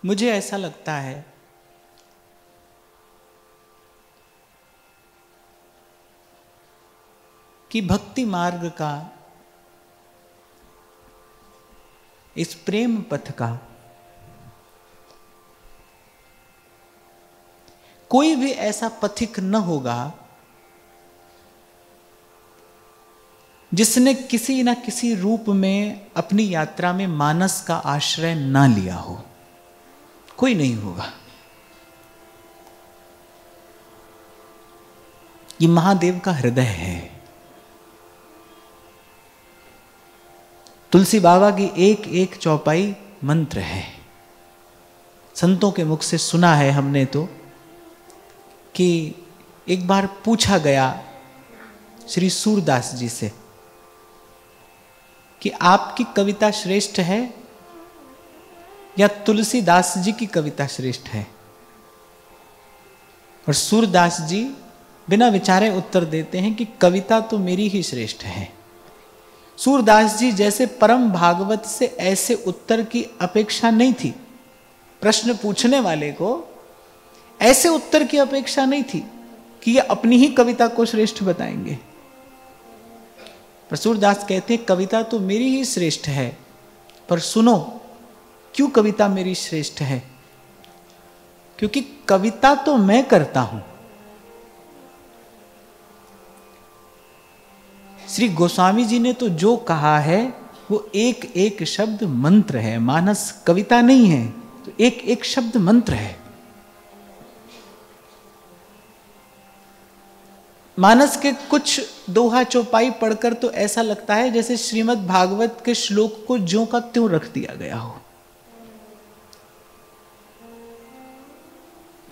मुझे ऐसा लगता है कि भक्ति मार्ग का, इस प्रेम पथ का कोई भी ऐसा पथिक न होगा जिसने किसी न किसी रूप में अपनी यात्रा में मानस का आश्रय ना लिया हो। कोई नहीं होगा। ये महादेव का हृदय है। तुलसी बाबा की एक एक चौपाई मंत्र है। संतों के मुख से सुना है हमने तो कि एक बार पूछा गया श्री सूरदास जी से कि आपकी कविता श्रेष्ठ है या तुलसीदास जी की कविता श्रेष्ठ है। और सूरदास जी बिना विचारे उत्तर देते हैं कि कविता तो मेरी ही श्रेष्ठ है। सूरदास जी जैसे परम भागवत से ऐसे उत्तर की अपेक्षा नहीं थी। प्रश्न पूछने वाले को ऐसे उत्तर की अपेक्षा नहीं थी कि ये अपनी ही कविता को श्रेष्ठ बताएंगे। पर सूरदास कहते हैं कविता तो मेरी ही श्रेष्ठ है, पर सुनो क्यों कविता मेरी श्रेष्ठ है। क्योंकि कविता तो मैं करता हूं। श्री गोस्वामी जी ने तो जो कहा है वो एक एक शब्द मंत्र है। मानस कविता नहीं है, तो एक एक शब्द मंत्र है। मानस के कुछ दोहा चौपाई पढ़कर तो ऐसा लगता है जैसे श्रीमद् भागवत के श्लोक को ज्यों का त्यों रख दिया गया हो।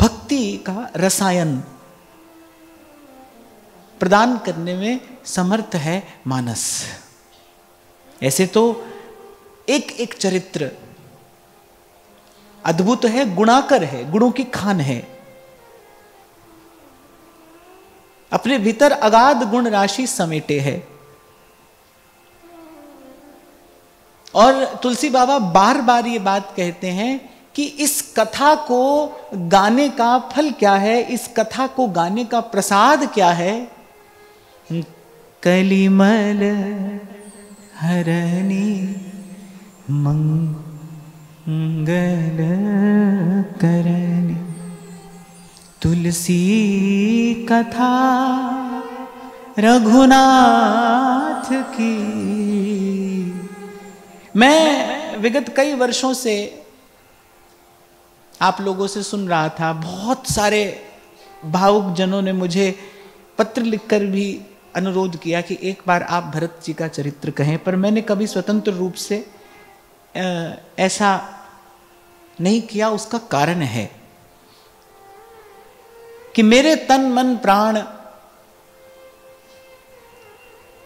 भक्ति का रसायन प्रदान करने में समर्थ है मानस। ऐसे तो एक एक चरित्र अद्भुत है, गुणाकर है, गुणों की खान है। अपने भीतर अगाध गुण राशि समेटे है। और तुलसी बाबा बार बार ये बात कहते हैं कि इस कथा को गाने का फल क्या है, इस कथा को गाने का प्रसाद क्या है। कलिमल हरणी मंगल करणी तुलसी कथा रघुनाथ की। मैं विगत कई वर्षों से आप लोगों से सुन रहा था, बहुत सारे भावुक जनों ने मुझे पत्र लिखकर भी अनुरोध किया कि एक बार आप भरत जी का चरित्र कहें, पर मैंने कभी स्वतंत्र रूप से ऐसा नहीं किया। उसका कारण है कि मेरे तन मन प्राण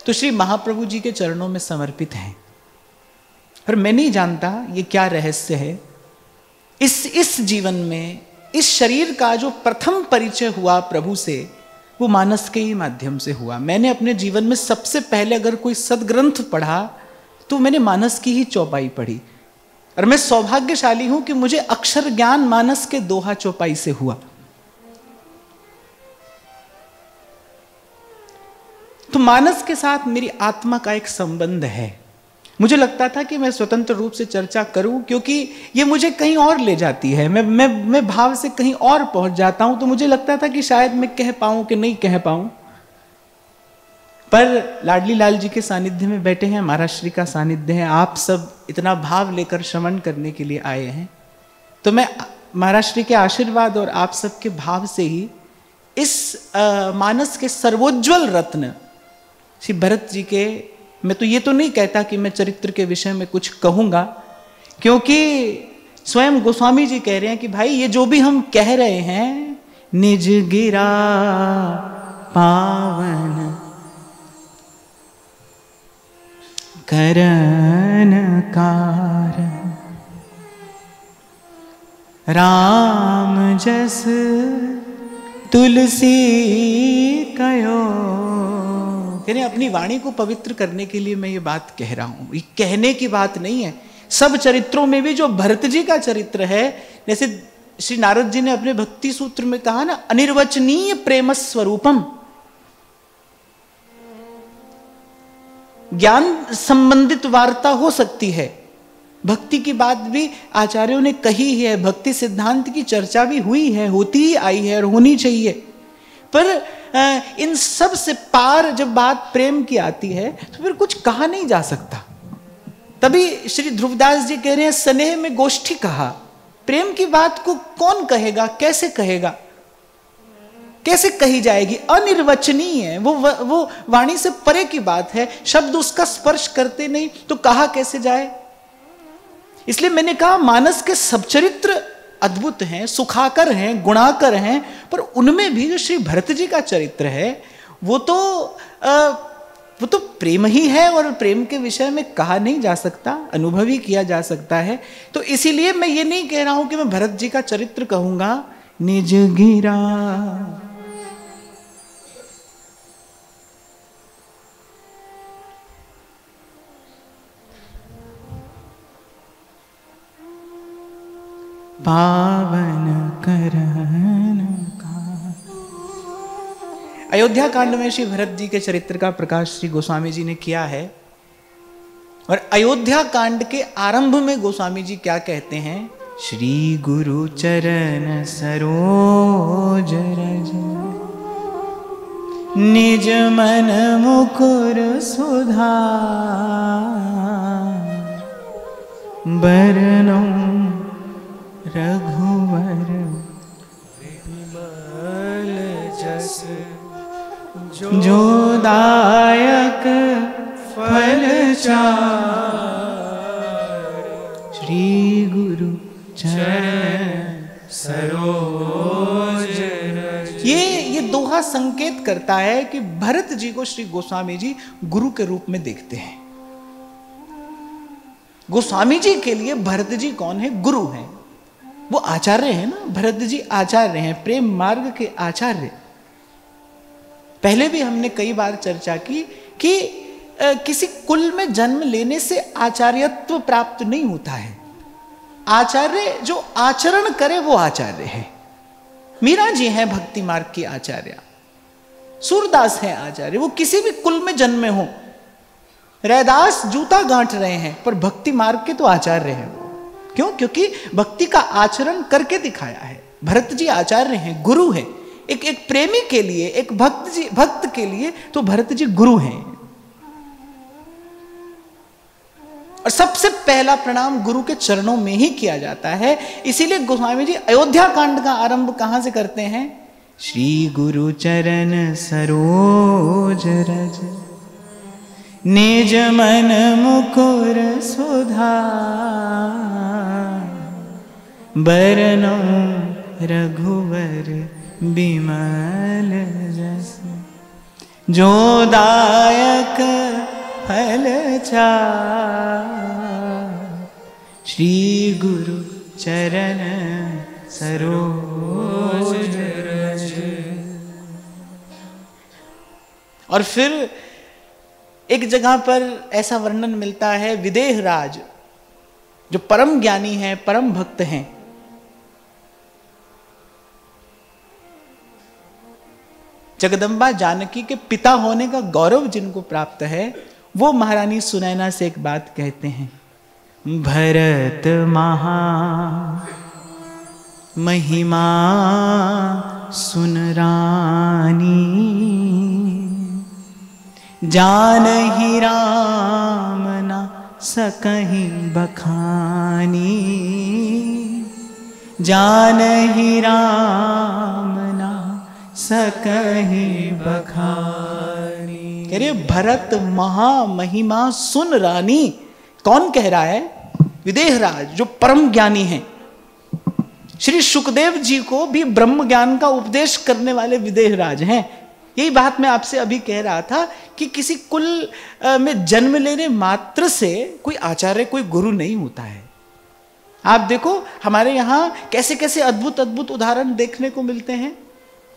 तो श्री महाप्रभु जी के चरणों में समर्पित हैं। पर मैं नहीं जानता ये क्या रहस्य है। इस जीवन में इस शरीर का जो प्रथम परिचय हुआ प्रभु से, वो मानस के ही माध्यम से हुआ। मैंने अपने जीवन में सबसे पहले अगर कोई सदग्रंथ पढ़ा तो मैंने मानस की ही चौपाई पढ़ी। और मैं सौभाग्यशाली हूं कि मुझे अक्षर ज्ञान मानस के दोहा चौपाई से हुआ। तो मानस के साथ मेरी आत्मा का एक संबंध है। मुझे लगता था कि मैं स्वतंत्र रूप से चर्चा करूं क्योंकि ये मुझे कहीं और ले जाती है। मैं भाव से कहीं और पहुंच जाता हूं। तो मुझे लगता था कि शायद मैं कह पाऊं कि नहीं कह पाऊं। पर लाडली लाल जी के सानिध्य में बैठे हैं, महाराज श्री का सानिध्य है, आप सब इतना भाव लेकर श्रवण करने के लिए आए हैं, तो मैं महाराज श्री के आशीर्वाद और आप सबके भाव से ही इस मानस के सर्वोज्वल रत्न श्री भरत जी के, मैं तो ये तो नहीं कहता कि मैं चरित्र के विषय में कुछ कहूंगा, क्योंकि स्वयं गोस्वामी जी कह रहे हैं कि भाई ये जो भी हम कह रहे हैं, निज गिरा पावन करन कारण राम जस तुलसी कयो। अपनी वाणी को पवित्र करने के लिए मैं ये बात कह रहा हूं। ये कहने की बात नहीं है, सब चरित्रों में भी जो भरत जी का चरित्र है, जैसे श्री नारद जी ने अपने भक्ति सूत्र में कहा ना, अनिर्वचनीय प्रेम स्वरूपम, ज्ञान संबंधित वार्ता हो सकती है, भक्ति की बात भी आचार्यों ने कही है, भक्ति सिद्धांत की चर्चा भी हुई है, होती ही आई है और होनी चाहिए, पर इन सब से पार जब बात प्रेम की आती है तो फिर कुछ कहा नहीं जा सकता। तभी श्री ध्रुवदास जी कह रहे हैं, स्नेह में गोष्ठी कहा, प्रेम की बात को कौन कहेगा, कैसे कहेगा, कैसे कही जाएगी, अनिर्वचनीय है, वो वाणी से परे की बात है, शब्द उसका स्पर्श करते नहीं तो कहा कैसे जाए। इसलिए मैंने कहा मानस के सब चरित्र अद्भुत हैं, सुखाकर हैं, गुणाकर हैं, पर उनमें भी जो श्री भरत जी का चरित्र है वो तो प्रेम ही है, और प्रेम के विषय में कहा नहीं जा सकता, अनुभव ही किया जा सकता है। तो इसीलिए मैं ये नहीं कह रहा हूं कि मैं भरत जी का चरित्र कहूंगा निज गिरा, पावन करन का। अयोध्या कांड में श्री भरत जी के चरित्र का प्रकाश श्री गोस्वामी जी ने किया है, और अयोध्या कांड के आरंभ में गोस्वामी जी क्या कहते हैं, श्री गुरु चरण सरोज रज निज मन मुकुर सुधा बरनौ रघुवर विमल जस जो दायक फल चार, श्री गुरु चरण सरोज रज। ये दोहा संकेत करता है कि भरत जी को श्री गोस्वामी जी गुरु के रूप में देखते हैं। गोस्वामी जी के लिए भरत जी कौन है, गुरु हैं, वो आचार्य है ना, भरत जी आचार्य हैं, प्रेम मार्ग के आचार्य। पहले भी हमने कई बार चर्चा की कि किसी कुल में जन्म लेने से आचार्यत्व प्राप्त नहीं होता है। आचार्य जो आचरण करे वो आचार्य है। मीरा जी हैं भक्ति मार्ग की आचार्य, सूरदास हैं आचार्य, वो किसी भी कुल में जन्मे हो। रैदास जूता गांठ रहे हैं पर भक्ति मार्ग के तो आचार्य हैं। क्यों? क्योंकि भक्ति का आचरण करके दिखाया है। भरत जी आचार्य हैं, गुरु हैं। एक प्रेमी के लिए, एक भक्त के लिए तो भरत जी गुरु हैं। और सबसे पहला प्रणाम गुरु के चरणों में ही किया जाता है। इसीलिए गोस्वामी जी अयोध्या कांड का आरंभ कहां से करते हैं, श्री गुरु चरण सरोज रज निज मन मुकुर सुधा बरनौ रघुवर बिमल जस जो दायक फल चार, श्री गुरु चरण सरोज रज। और फिर एक जगह पर ऐसा वर्णन मिलता है, विदेह राज जो परम ज्ञानी हैं, परम भक्त हैं, जगदम्बा जानकी के पिता होने का गौरव जिनको प्राप्त है, वो महारानी सुनैना से एक बात कहते हैं, भरत महा महिमा सुन रानी जानहि राम ना सकहि बखानी, जानहि राम ना सकहि बखानी। कह रहे भरत महा महिमा सुन रानी। कौन कह रहा है? विदेहराज जो परम ज्ञानी हैं। श्री सुखदेव जी को भी ब्रह्म ज्ञान का उपदेश करने वाले विदेहराज हैं। यही बात मैं आपसे अभी कह रहा था कि किसी कुल में जन्म लेने मात्र से कोई आचार्य, कोई गुरु नहीं होता है। आप देखो हमारे यहां कैसे कैसे अद्भुत अद्भुत उदाहरण देखने को मिलते हैं।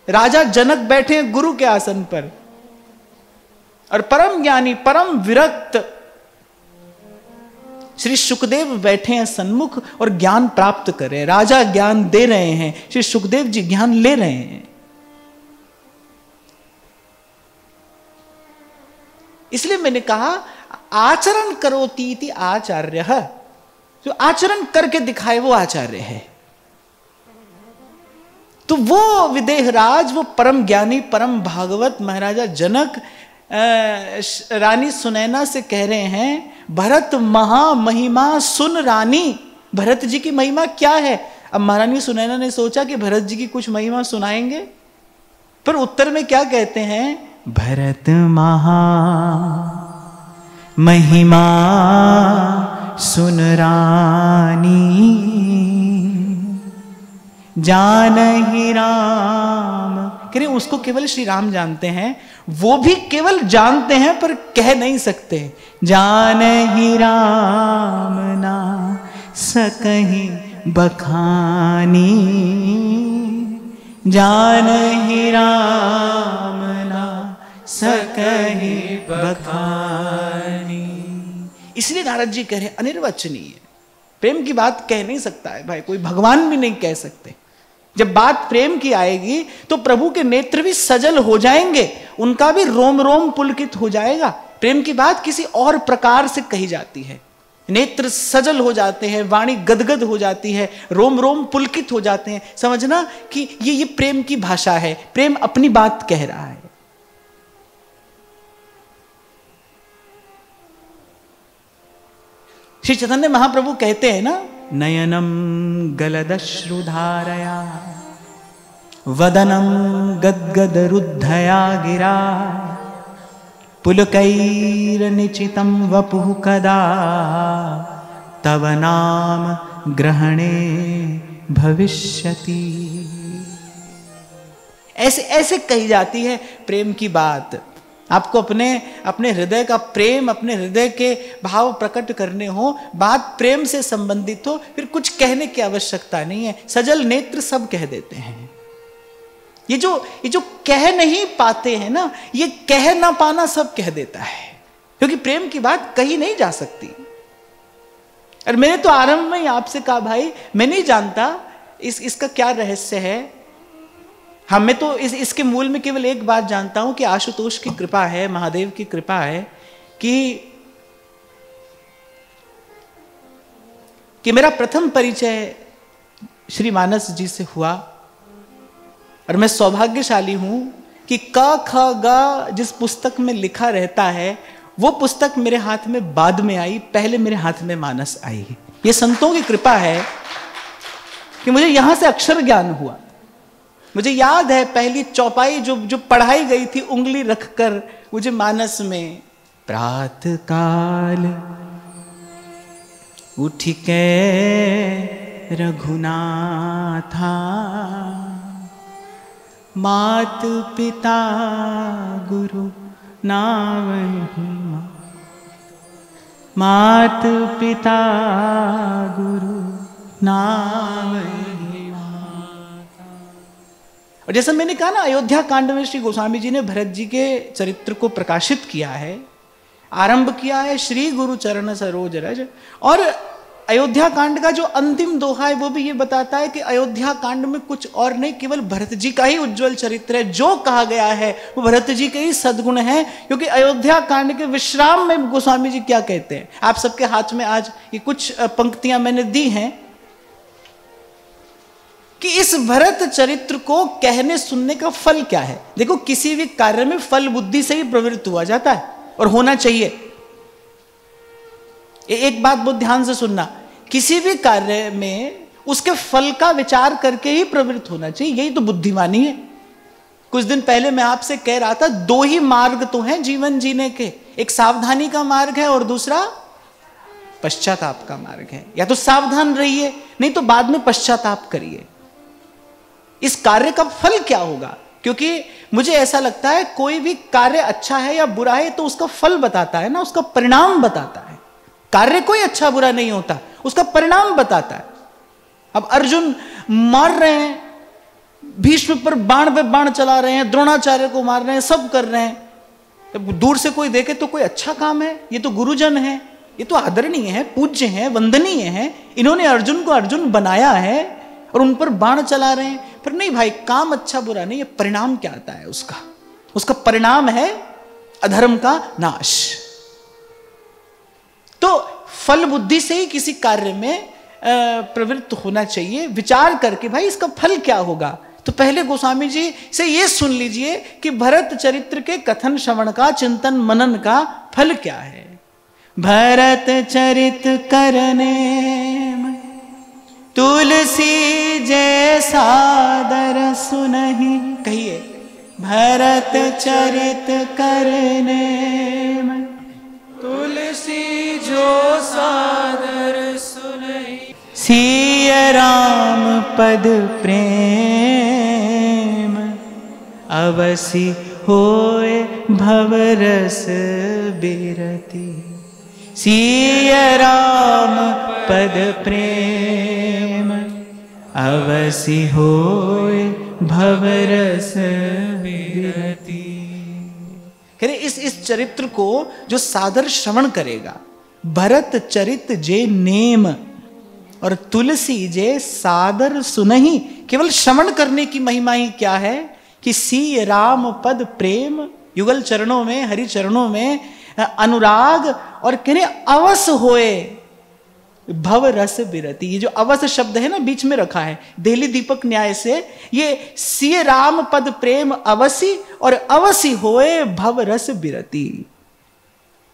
राजा जनक बैठे हैं गुरु के आसन पर, और परम ज्ञानी, परम विरक्त श्री सुखदेव बैठे हैं सन्मुख और ज्ञान प्राप्त कर रहे हैं, राजा ज्ञान दे रहे हैं, श्री सुखदेव जी ज्ञान ले रहे हैं। इसलिए मैंने कहा आचरण करोति इति आचार्य, जो आचरण करके दिखाए वो आचार्य है। तो वो विदेहराज, वो परम ज्ञानी परम भागवत महाराजा जनक रानी सुनैना से कह रहे हैं, भरत महामहिमा सुन रानी। भरत जी की महिमा क्या है? अब महारानी सुनैना ने सोचा कि भरत जी की कुछ महिमा सुनाएंगे, पर उत्तर में क्या कहते हैं, भरत महा महिमा सुन रानी, जानहि राम। कह रहे उसको केवल श्री राम जानते हैं, वो भी केवल जानते हैं पर कह नहीं सकते। जानहि राम ना सकहि बखानी, जानहि राम ना सकहि बखानी। इसलिए नारद जी कह रहे अनिर्वचनीय, प्रेम की बात कह नहीं सकता है भाई, कोई भगवान भी नहीं कह सकते। जब बात प्रेम की आएगी तो प्रभु के नेत्र भी सजल हो जाएंगे, उनका भी रोम रोम पुलकित हो जाएगा। प्रेम की बात किसी और प्रकार से कही जाती है, नेत्र सजल हो जाते हैं, वाणी गदगद हो जाती है, रोम रोम पुलकित हो जाते हैं। समझना कि ये प्रेम की भाषा है, प्रेम अपनी बात कह रहा है। श्री चैतन्य महाप्रभु कहते हैं ना, नयनम गलदश्रुधारया वदनम गदगद रुद्धया गिरा, पुलकैर्निचितं वपुः कदा तव नाम ग्रहणे भविष्यति। ऐसे ऐसे कही जाती है प्रेम की बात। आपको अपने हृदय का प्रेम, अपने हृदय के भाव प्रकट करने हो, बात प्रेम से संबंधित हो, फिर कुछ कहने की आवश्यकता नहीं है, सजल नेत्र सब कह देते हैं। ये जो कह नहीं पाते हैं ना, ये कह ना पाना सब कह देता है, क्योंकि प्रेम की बात कही नहीं जा सकती। और मैंने तो आरंभ में ही आपसे कहा भाई, मैं नहीं जानता इसका क्या रहस्य है। हाँ, मैं तो इसके मूल में केवल एक बात जानता हूं कि आशुतोष की कृपा है, महादेव की कृपा है कि मेरा प्रथम परिचय श्री मानस जी से हुआ, और मैं सौभाग्यशाली हूं कि क ख ग जिस पुस्तक में लिखा रहता है वो पुस्तक मेरे हाथ में बाद में आई, पहले मेरे हाथ में मानस आई। ये संतों की कृपा है कि मुझे यहां से अक्षर ज्ञान हुआ। मुझे याद है पहली चौपाई जो पढ़ाई गई थी उंगली रखकर, मुझे मानस में प्रातः काल उठ के रघुनाथा, मात पिता गुरु नावहि, मात पिता गुरु नावहि। और जैसा मैंने कहा ना, अयोध्या कांड में श्री गोस्वामी जी ने भरत जी के चरित्र को प्रकाशित किया है, आरंभ किया है श्री गुरु चरण सरोज रज। और अयोध्या कांड का जो अंतिम दोहा है वो भी ये बताता है कि अयोध्या कांड में कुछ और नहीं, केवल भरत जी का ही उज्जवल चरित्र है। जो कहा गया है वो भरत जी के ही सद्गुण है, क्योंकि अयोध्या कांड के विश्राम में गोस्वामी जी क्या कहते हैं। आप सबके हाथ में आज ये कुछ पंक्तियां मैंने दी हैं कि इस भरत चरित्र को कहने सुनने का फल क्या है। देखो, किसी भी कार्य में फल बुद्धि से ही प्रवृत्त हुआ जाता है और होना चाहिए। एक बात बहुत ध्यान से सुनना, किसी भी कार्य में उसके फल का विचार करके ही प्रवृत्त होना चाहिए, यही तो बुद्धिमानी है। कुछ दिन पहले मैं आपसे कह रहा था, दो ही मार्ग तो हैं जीवन जीने के, एक सावधानी का मार्ग है और दूसरा पश्चाताप का मार्ग है। या तो सावधान रहिए, नहीं तो बाद में पश्चाताप करिए। इस कार्य का फल क्या होगा, क्योंकि मुझे ऐसा लगता है कोई भी कार्य अच्छा है या बुरा है तो उसका फल बताता है ना, उसका परिणाम बताता है। कार्य कोई अच्छा बुरा नहीं होता, उसका परिणाम बताता है। अब अर्जुन मार रहे हैं, भीष्म पर बाण पे बाण चला रहे हैं, द्रोणाचार्य को मार रहे हैं, सब कर रहे हैं। दूर से कोई देखे तो कोई अच्छा काम है, ये तो गुरुजन है, ये तो आदरणीय है, पूज्य है, वंदनीय है, इन्होंने अर्जुन को अर्जुन बनाया है और उन पर बाण चला रहे हैं। पर नहीं भाई, काम अच्छा बुरा नहीं, ये परिणाम क्या आता है उसका, उसका परिणाम है अधर्म का नाश। तो फल बुद्धि से ही किसी कार्य में प्रवृत्त होना चाहिए, विचार करके भाई इसका फल क्या होगा। तो पहले गोस्वामी जी से ये सुन लीजिए कि भरत चरित्र के कथन श्रवण का, चिंतन मनन का फल क्या है। भरत चरित करने तुलसी जैसा दर सुनहि, कहिए भरत चरित करने तुलसी जो सादर सुनहि, सिय राम पद प्रेम अवसि होए भवरस बिरति, सिय राम पद प्रेम अवसि होए भवरस बिरति। कह रहे इस चरित्र को जो सादर श्रवण करेगा, भरत चरित जे नेम और तुलसी जे सादर सुनहि, केवल श्रवण करने की महिमा ही क्या है कि सी राम पद प्रेम, युगल चरणों में, हरि चरणों में अनुराग, और कह रहे अवस होए भव रस बिरति। ये जो अवस शब्द है ना बीच में रखा है दिल्ली दीपक न्याय से, ये सी राम पद प्रेम अवसी और अवसी होए भव रस बिरति।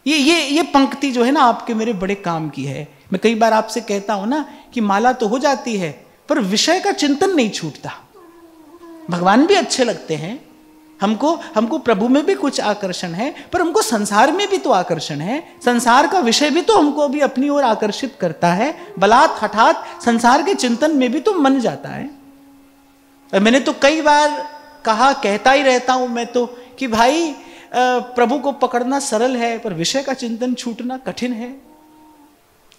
ये पंक्ति जो है ना आपके मेरे बड़े काम की है। मैं कई बार आपसे कहता हूं ना कि माला तो हो जाती है पर विषय का चिंतन नहीं छूटता। भगवान भी अच्छे लगते हैं हमको प्रभु में भी कुछ आकर्षण है, पर हमको संसार में भी तो आकर्षण है। संसार का विषय भी तो हमको अभी अपनी ओर आकर्षित करता है। बलात् हठात संसार के चिंतन में भी तो मन जाता है। और मैंने तो कई बार कहा, कहता ही रहता हूं मैं तो कि भाई प्रभु को पकड़ना सरल है पर विषय का चिंतन छूटना कठिन है,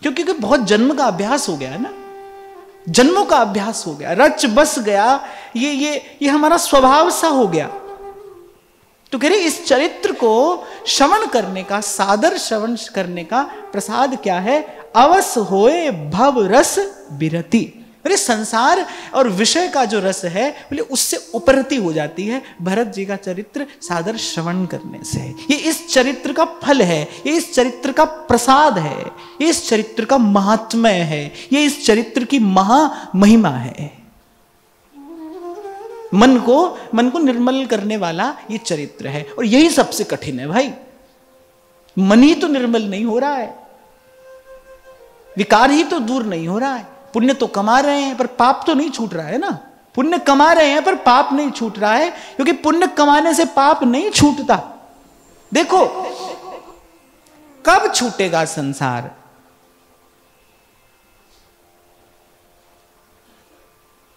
क्योंकि बहुत जन्म का अभ्यास हो गया है ना, जन्मों का अभ्यास हो गया, रच बस गया, ये हमारा स्वभाव सा हो गया। तो कह रहे इस चरित्र को श्रवण करने का, सादर श्रवण करने का प्रसाद क्या है? अवस होए भव रस बिरति। अरे संसार और विषय का जो रस है बोले उससे उपरति हो जाती है भरत जी का चरित्र सादर श्रवण करने से। ये इस चरित्र का फल है, ये इस चरित्र का प्रसाद है, ये इस चरित्र का महात्म्य है, ये इस चरित्र की महिमा है। मन को निर्मल करने वाला ये चरित्र है, और यही सबसे कठिन है भाई। मन ही तो निर्मल नहीं हो रहा है, विकार ही तो दूर नहीं हो रहा है। पुण्य तो कमा रहे हैं पर पाप तो नहीं छूट रहा है ना। पुण्य कमा रहे हैं पर पाप नहीं छूट रहा है, क्योंकि पुण्य कमाने से पाप नहीं छूटता। देखो कब छूटेगा संसार?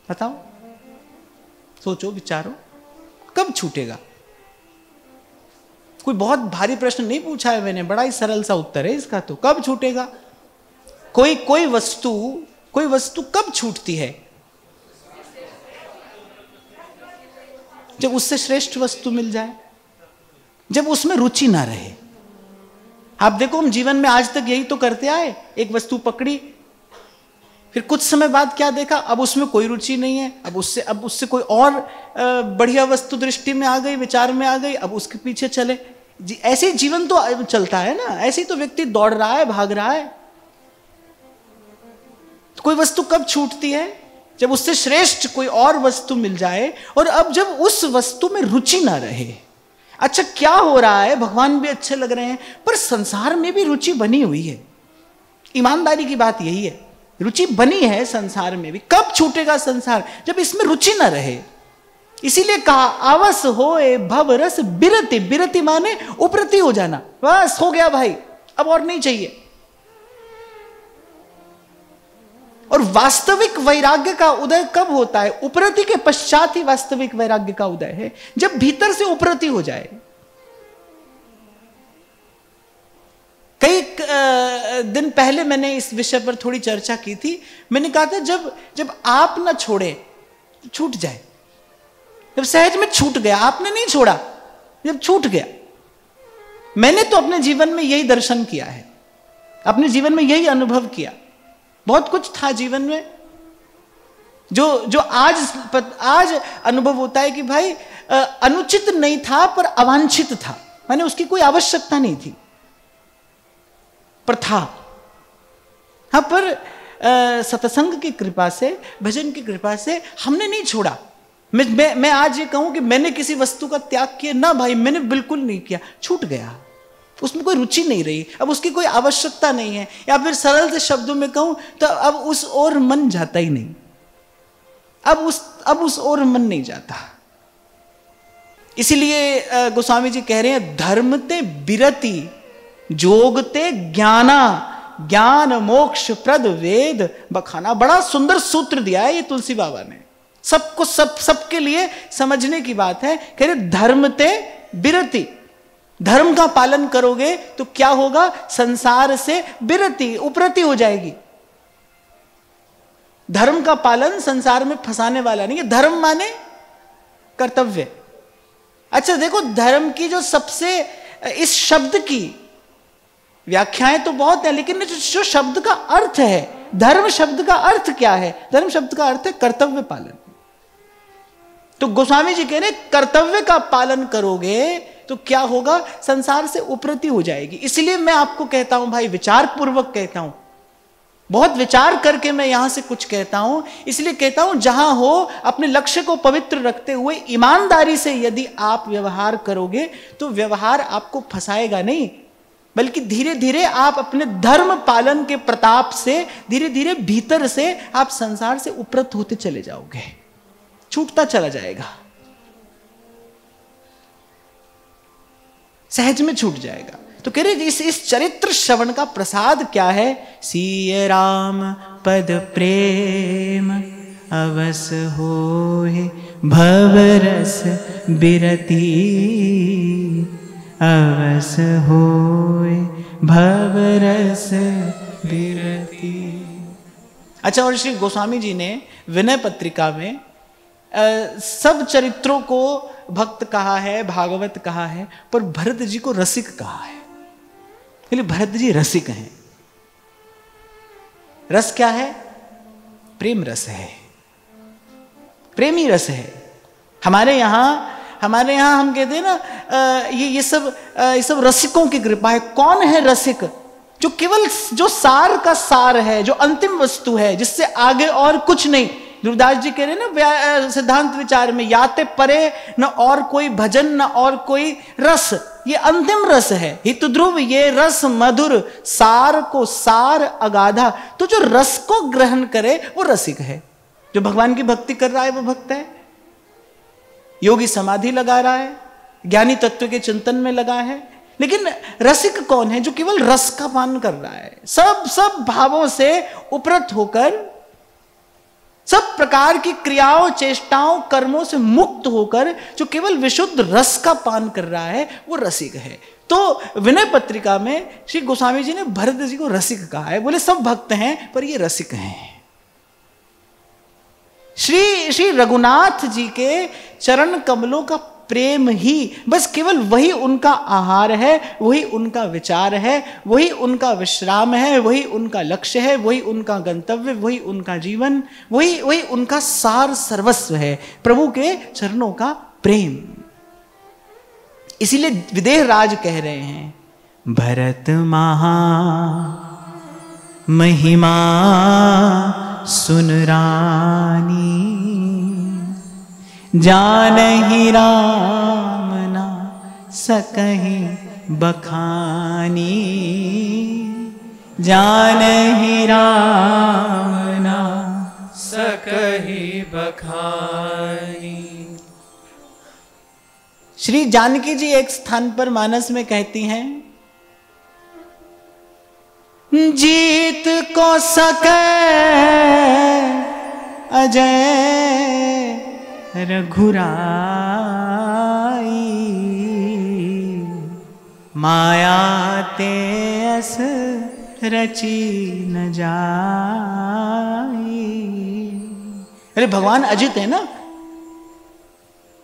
बताओ, सोचो, विचारो, कब छूटेगा? कोई बहुत भारी प्रश्न नहीं पूछा है मैंने, बड़ा ही सरल सा उत्तर है इसका। तो कब छूटेगा? कोई वस्तु कब छूटती है? जब उससे श्रेष्ठ वस्तु मिल जाए, जब उसमें रुचि ना रहे। आप देखो, हम जीवन में आज तक यही तो करते आए, एक वस्तु पकड़ी, फिर कुछ समय बाद क्या देखा, अब उसमें कोई रुचि नहीं है, अब उससे कोई और बढ़िया वस्तु दृष्टि में आ गई, विचार में आ गई, अब उसके पीछे चले। ऐसे जीवन तो चलता है ना, ऐसे ही तो व्यक्ति दौड़ रहा है, भाग रहा है। तो कोई वस्तु कब छूटती है? जब उससे श्रेष्ठ कोई और वस्तु मिल जाए, और अब जब उस वस्तु में रुचि ना रहे। अच्छा, क्या हो रहा है? भगवान भी अच्छे लग रहे हैं पर संसार में भी रुचि बनी हुई है। ईमानदारी की बात यही है, रुचि बनी है संसार में भी। कब छूटेगा संसार? जब इसमें रुचि ना रहे। इसीलिए कहा आवस होए भव रस बिरति। बिरति माने उपरति हो जाना, बस हो गया भाई, अब और नहीं चाहिए। और वास्तविक वैराग्य का उदय कब होता है? उपरति के पश्चात ही वास्तविक वैराग्य का उदय है, जब भीतर से उपरति हो जाए। कई दिन पहले मैंने इस विषय पर थोड़ी चर्चा की थी। मैंने कहा था जब आप ना छोड़े छूट जाए, जब सहज में छूट गया, आपने नहीं छोड़ा, जब छूट गया। मैंने तो अपने जीवन में यही दर्शन किया है। अपने जीवन में यही अनुभव किया। बहुत कुछ था जीवन में जो आज अनुभव होता है कि भाई अनुचित नहीं था पर अवांछित था, माने उसकी कोई आवश्यकता नहीं थी पर था। हाँ, पर सत्संग की कृपा से, भजन की कृपा से हमने नहीं छोड़ा। मैं आज ये कहूं कि मैंने किसी वस्तु का त्याग किया ना भाई, मैंने बिल्कुल नहीं किया, छूट गया, उसमें कोई रुचि नहीं रही, अब उसकी कोई आवश्यकता नहीं है। या फिर सरल से शब्दों में कहूं तो अब उस ओर मन जाता ही नहीं, अब उस ओर मन नहीं जाता। इसीलिए गोस्वामी जी कह रहे हैं धर्मते बिरति जोगते ज्ञाना ज्ञान मोक्ष प्रद वेद बखाना। बड़ा सुंदर सूत्र दिया है ये तुलसी बाबा ने, सबको सबके लिए समझने की बात है। कह रहे धर्मते बिरति, धर्म का पालन करोगे तो क्या होगा, संसार से बिरति, उपरति हो जाएगी। धर्म का पालन संसार में फंसाने वाला नहीं है। धर्म माने कर्तव्य। अच्छा देखो, धर्म की जो सबसे, इस शब्द की व्याख्याएं तो बहुत है, लेकिन जो शब्द का अर्थ है, धर्म शब्द का अर्थ क्या है? धर्म शब्द का अर्थ है कर्तव्य पालन। तो गोस्वामी जी कह रहे कर्तव्य का पालन करोगे तो क्या होगा, संसार से उपरति हो जाएगी। इसलिए मैं आपको कहता हूं भाई, विचार पूर्वक कहता हूं, बहुत विचार करके मैं यहां से कुछ कहता हूं। इसलिए कहता हूं जहां हो अपने लक्ष्य को पवित्र रखते हुए ईमानदारी से यदि आप व्यवहार करोगे तो व्यवहार आपको फंसाएगा नहीं, बल्कि धीरे धीरे आप अपने धर्म पालन के प्रताप से धीरे धीरे भीतर से आप संसार से उपरत होते चले जाओगे, छूटता चला जाएगा, सहज में छूट जाएगा। तो कह रहे इस चरित्र श्रवण का प्रसाद क्या है? सीय राम पद प्रेम अवस होए भवरस बिरती, अवस होए भवरस बिरती। अच्छा, और श्री गोस्वामी जी ने विनय पत्रिका में सब चरित्रों को भक्त कहा है, भागवत कहा है, पर भरत जी को रसिक कहा है। इसलिए भरत जी रसिक हैं। रस क्या है? प्रेम रस है, प्रेमी रस है। हमारे यहां हम कहते हैं ना, ये सब रसिकों की कृपा है। कौन है रसिक? जो केवल जो सार का सार है, जो अंतिम वस्तु है, जिससे आगे और कुछ नहीं। ध्रुवदास जी कह रहे ना सिद्धांत विचार में, याते परे न और कोई भजन न और कोई रस, ये अंतिम रस है। हित ध्रुव ये रस मधुर, सार को सार अगाधा। तो जो रस को ग्रहण करे वो रसिक है। जो भगवान की भक्ति कर रहा है वो भक्त है। योगी समाधि लगा रहा है, ज्ञानी तत्व के चिंतन में लगा है। लेकिन रसिक कौन है? जो केवल रस का पान कर रहा है, सब भावों से उपरत होकर, सब प्रकार की क्रियाओं, चेष्टाओं, कर्मों से मुक्त होकर जो केवल विशुद्ध रस का पान कर रहा है वो रसिक है। तो विनय पत्रिका में श्री गोस्वामी जी ने भरत जी को रसिक कहा है। बोले सब भक्त हैं पर ये रसिक हैं। श्री रघुनाथ जी के चरण कमलों का प्रेम ही, बस केवल वही उनका आहार है, वही उनका विचार है, वही उनका विश्राम है, वही उनका लक्ष्य है, वही उनका गंतव्य, वही उनका जीवन, वही उनका सार सर्वस्व है, प्रभु के चरणों का प्रेम। इसीलिए विदेह राज कह रहे हैं, भरत महा महिमा सुन रानी, जानहि राम ना सकहि बखानी, जानहि राम ना सकहि बखानी। श्री जानकी जी एक स्थान पर मानस में कहती हैं, जीत को सके अजय रघुराई, माया ते अस रची न जाई। अरे भगवान अजित है ना,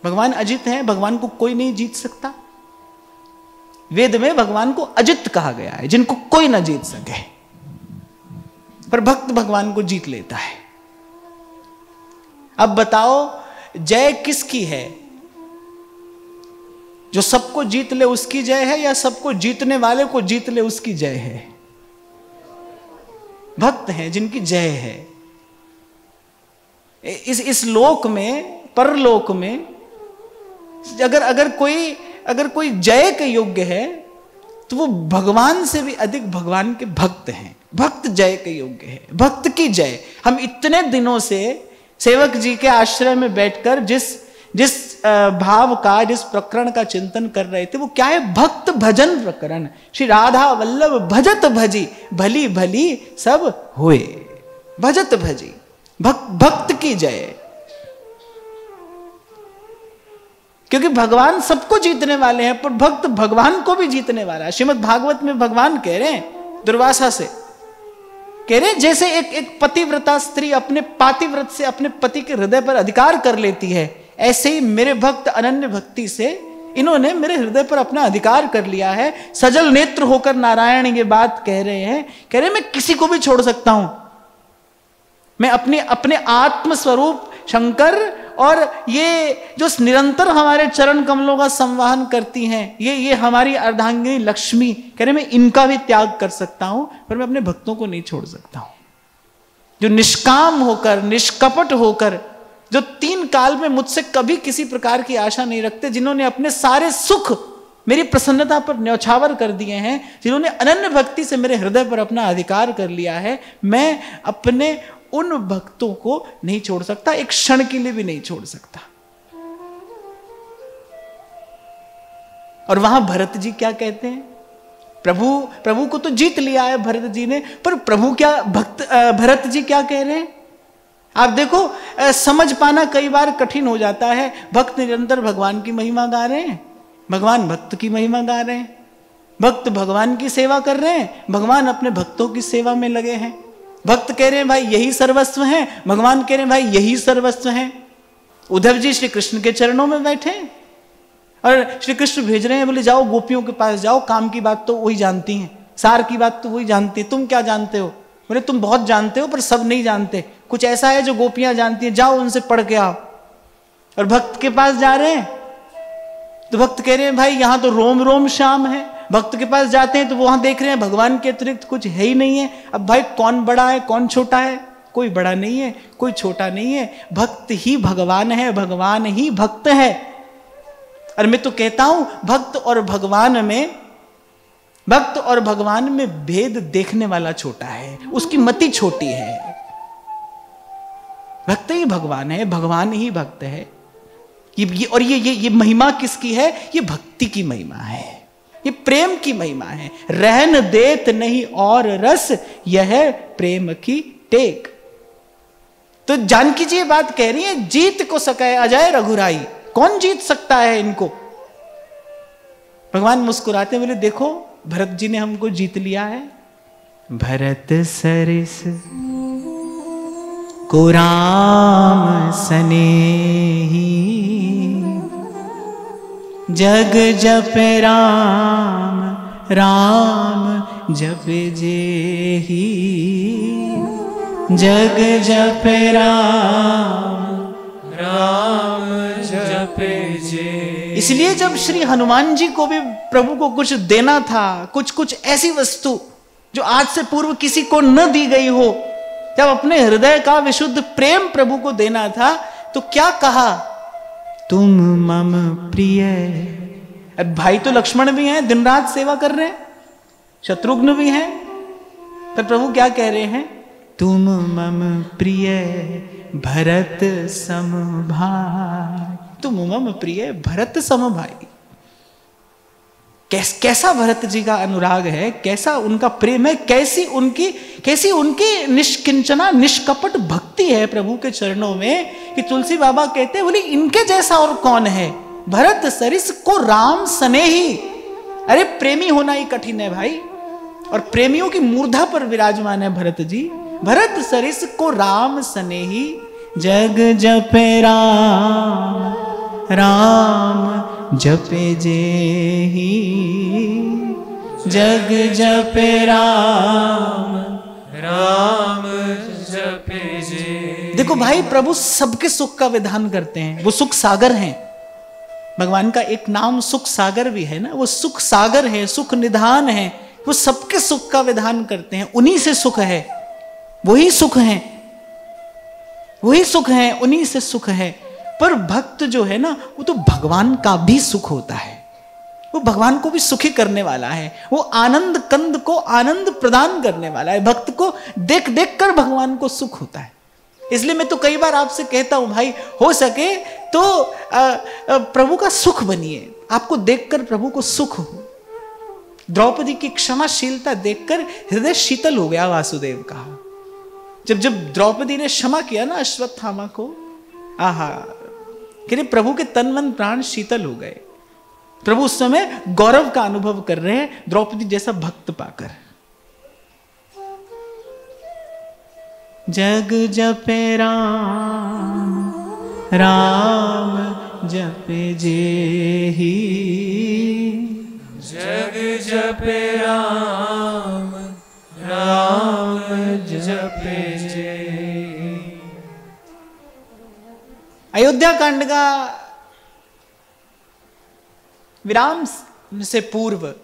भगवान अजित है, भगवान को कोई नहीं जीत सकता। वेद में भगवान को अजित कहा गया है, जिनको कोई ना जीत सके, पर भक्त भगवान को जीत लेता है। अब बताओ जय किसकी है? जो सबको जीत ले उसकी जय है, या सबको जीतने वाले को जीत ले उसकी जय है? भक्त हैं जिनकी जय है। इस लोक में, परलोक में अगर कोई जय के योग्य है तो वो भगवान से भी अधिक भगवान के भक्त हैं। भक्त जय के योग्य है, भक्त की जय। हम इतने दिनों से सेवक जी के आश्रय में बैठकर जिस भाव का, जिस प्रकरण का चिंतन कर रहे थे, वो क्या है? भक्त भजन प्रकरण। श्री राधा वल्लभ भजत भजी, भली भली सब हुए। भजत भजी, भक्त की जय। क्योंकि भगवान सबको जीतने वाले हैं, पर भक्त भगवान को भी जीतने वाला है। श्रीमद् भागवत में भगवान कह रहे हैं दुर्वासा से, कह रहे हैं जैसे एक पतिव्रता स्त्री अपने पातिव्रत से अपने पति के हृदय पर अधिकार कर लेती है, ऐसे ही मेरे भक्त अनन्य भक्ति से इन्होंने मेरे हृदय पर अपना अधिकार कर लिया है। सजल नेत्र होकर नारायण ये बात कह रहे हैं, कह रहे हैं मैं किसी को भी छोड़ सकता हूं। मैं अपने आत्म स्वरूप शंकर और ये जो निरंतर हमारे चरण कमलों का संवाहन करती हैं, ये हमारी अर्धांगिनी लक्ष्मी, कह रहे मैं इनका भी त्याग कर सकता हूं, पर मैं अपने भक्तों को नहीं छोड़ सकता हूं। जो निष्काम होकर, निष्कपट होकर, जो 3 काल में मुझसे कभी किसी प्रकार की आशा नहीं रखते, जिन्होंने अपने सारे सुख मेरी प्रसन्नता पर न्यौछावर कर दिए हैं, जिन्होंने अनन्य भक्ति से मेरे हृदय पर अपना अधिकार कर लिया है, मैं अपने उन भक्तों को नहीं छोड़ सकता, एक क्षण के लिए भी नहीं छोड़ सकता। और वहां भरत जी क्या कहते हैं? प्रभु को तो जीत लिया है भरत जी ने, पर प्रभु क्या भरत जी क्या कह रहे हैं? आप देखो, समझ पाना कई बार कठिन हो जाता है। भक्त निरंतर भगवान की महिमा गा रहे हैं, भगवान भक्त की महिमा गा रहे हैं, भक्त भगवान की सेवा कर रहे हैं, भगवान अपने भक्तों की सेवा में लगे हैं। भक्त कह रहे हैं भाई यही सर्वस्व है, भगवान कह रहे हैं भाई यही सर्वस्व है। उद्धव जी श्री कृष्ण के चरणों में बैठे और श्री कृष्ण भेज रहे हैं, बोले जाओ गोपियों के पास जाओ, काम की बात तो वही जानती हैं, सार की बात तो वही जानती है, तुम क्या जानते हो? बोले तुम बहुत जानते हो पर सब नहीं जानते, कुछ ऐसा है जो गोपियां जानती हैं, जाओ उनसे पढ़ के आओ। और भक्त के पास जा रहे हैं तो भक्त कह रहे हैं भाई यहां तो रोम रोम श्याम है। भक्त के पास जाते हैं तो वहां देख रहे हैं भगवान के अतिरिक्त कुछ है ही नहीं है। अब भाई कौन बड़ा है कौन छोटा है? कोई बड़ा नहीं है, कोई छोटा नहीं है, भक्त ही भगवान है, भगवान ही भक्त है। और मैं तो कहता हूं भक्त और भगवान में भेद देखने वाला छोटा है, उसकी मति छोटी है। भक्त ही भगवान है, भगवान ही भक्त है। ये महिमा किसकी है? ये भक्ति की महिमा है, ये प्रेम की महिमा है। रहन देत नहीं और रस, यह प्रेम की टेक। तो जानकी जी ये बात कह रही है, जीत को सके अजय रघुराई, कौन जीत सकता है इनको? भगवान मुस्कुराते बोले देखो भरत जी ने हमको जीत लिया है। भरत सरिस को राम सनेही, जग जप राम राम जप जेही, जग जप राम राम जप जे। इसलिए जब श्री हनुमान जी को भी प्रभु को कुछ देना था, कुछ ऐसी वस्तु जो आज से पूर्व किसी को न दी गई हो, जब अपने हृदय का विशुद्ध प्रेम प्रभु को देना था, तो क्या कहा? तुम मम प्रिय। अब भाई तो लक्ष्मण भी हैं, दिन रात सेवा कर रहे हैं, शत्रुघ्न भी हैं, पर प्रभु क्या कह रहे हैं? तुम मम प्रिय भरत सम भाई। तुम मम प्रिय भरत सम भाई। कैसा भरत जी का अनुराग है, कैसा उनका प्रेम है, कैसी उनकी निष्किंचना निष्कपट भक्ति है प्रभु के चरणों में, कि तुलसी बाबा कहते हैं बोली इनके जैसा और कौन है? भरत सरिस को राम स्नेही। अरे प्रेमी होना ही कठिन है भाई, और प्रेमियों की मूर्धा पर विराजमान है भरत जी। भरत सरिस को राम स्नेही, जग जप राम राम जपे जेहि जग जपे राम राम जपे जे। देखो भाई, प्रभु सबके सुख का विधान करते हैं, वो सुख सागर हैं। भगवान का एक नाम सुख सागर भी है ना, वो सुख सागर है, सुख निधान है, वो सबके सुख का विधान करते हैं। उन्हीं से सुख है, वही सुख है, वही सुख है, उन्हीं से सुख है। पर भक्त जो है ना, वो तो भगवान का भी सुख होता है, वो भगवान को भी सुखी करने वाला है, वो आनंद कंद को आनंद प्रदान करने वाला है। भक्त को देख देख कर भगवान को सुख होता है। इसलिए मैं तो कई बार आपसे कहता हूं भाई, हो सके तो प्रभु का सुख बनिए, आपको देखकर प्रभु को सुख हो। द्रौपदी की क्षमाशीलता देखकर हृदय शीतल हो गया वासुदेव का। जब द्रौपदी ने क्षमा किया ना अश्वत्थामा को, आहा, कि प्रभु के तन मन प्राण शीतल हो गए। प्रभु उस समय गौरव का अनुभव कर रहे हैं द्रौपदी जैसा भक्त पाकर। जग जपे राम राम जपे जेहि जग जपे राम राम जपे जे। अयोध्या कांड का विराम से पूर्व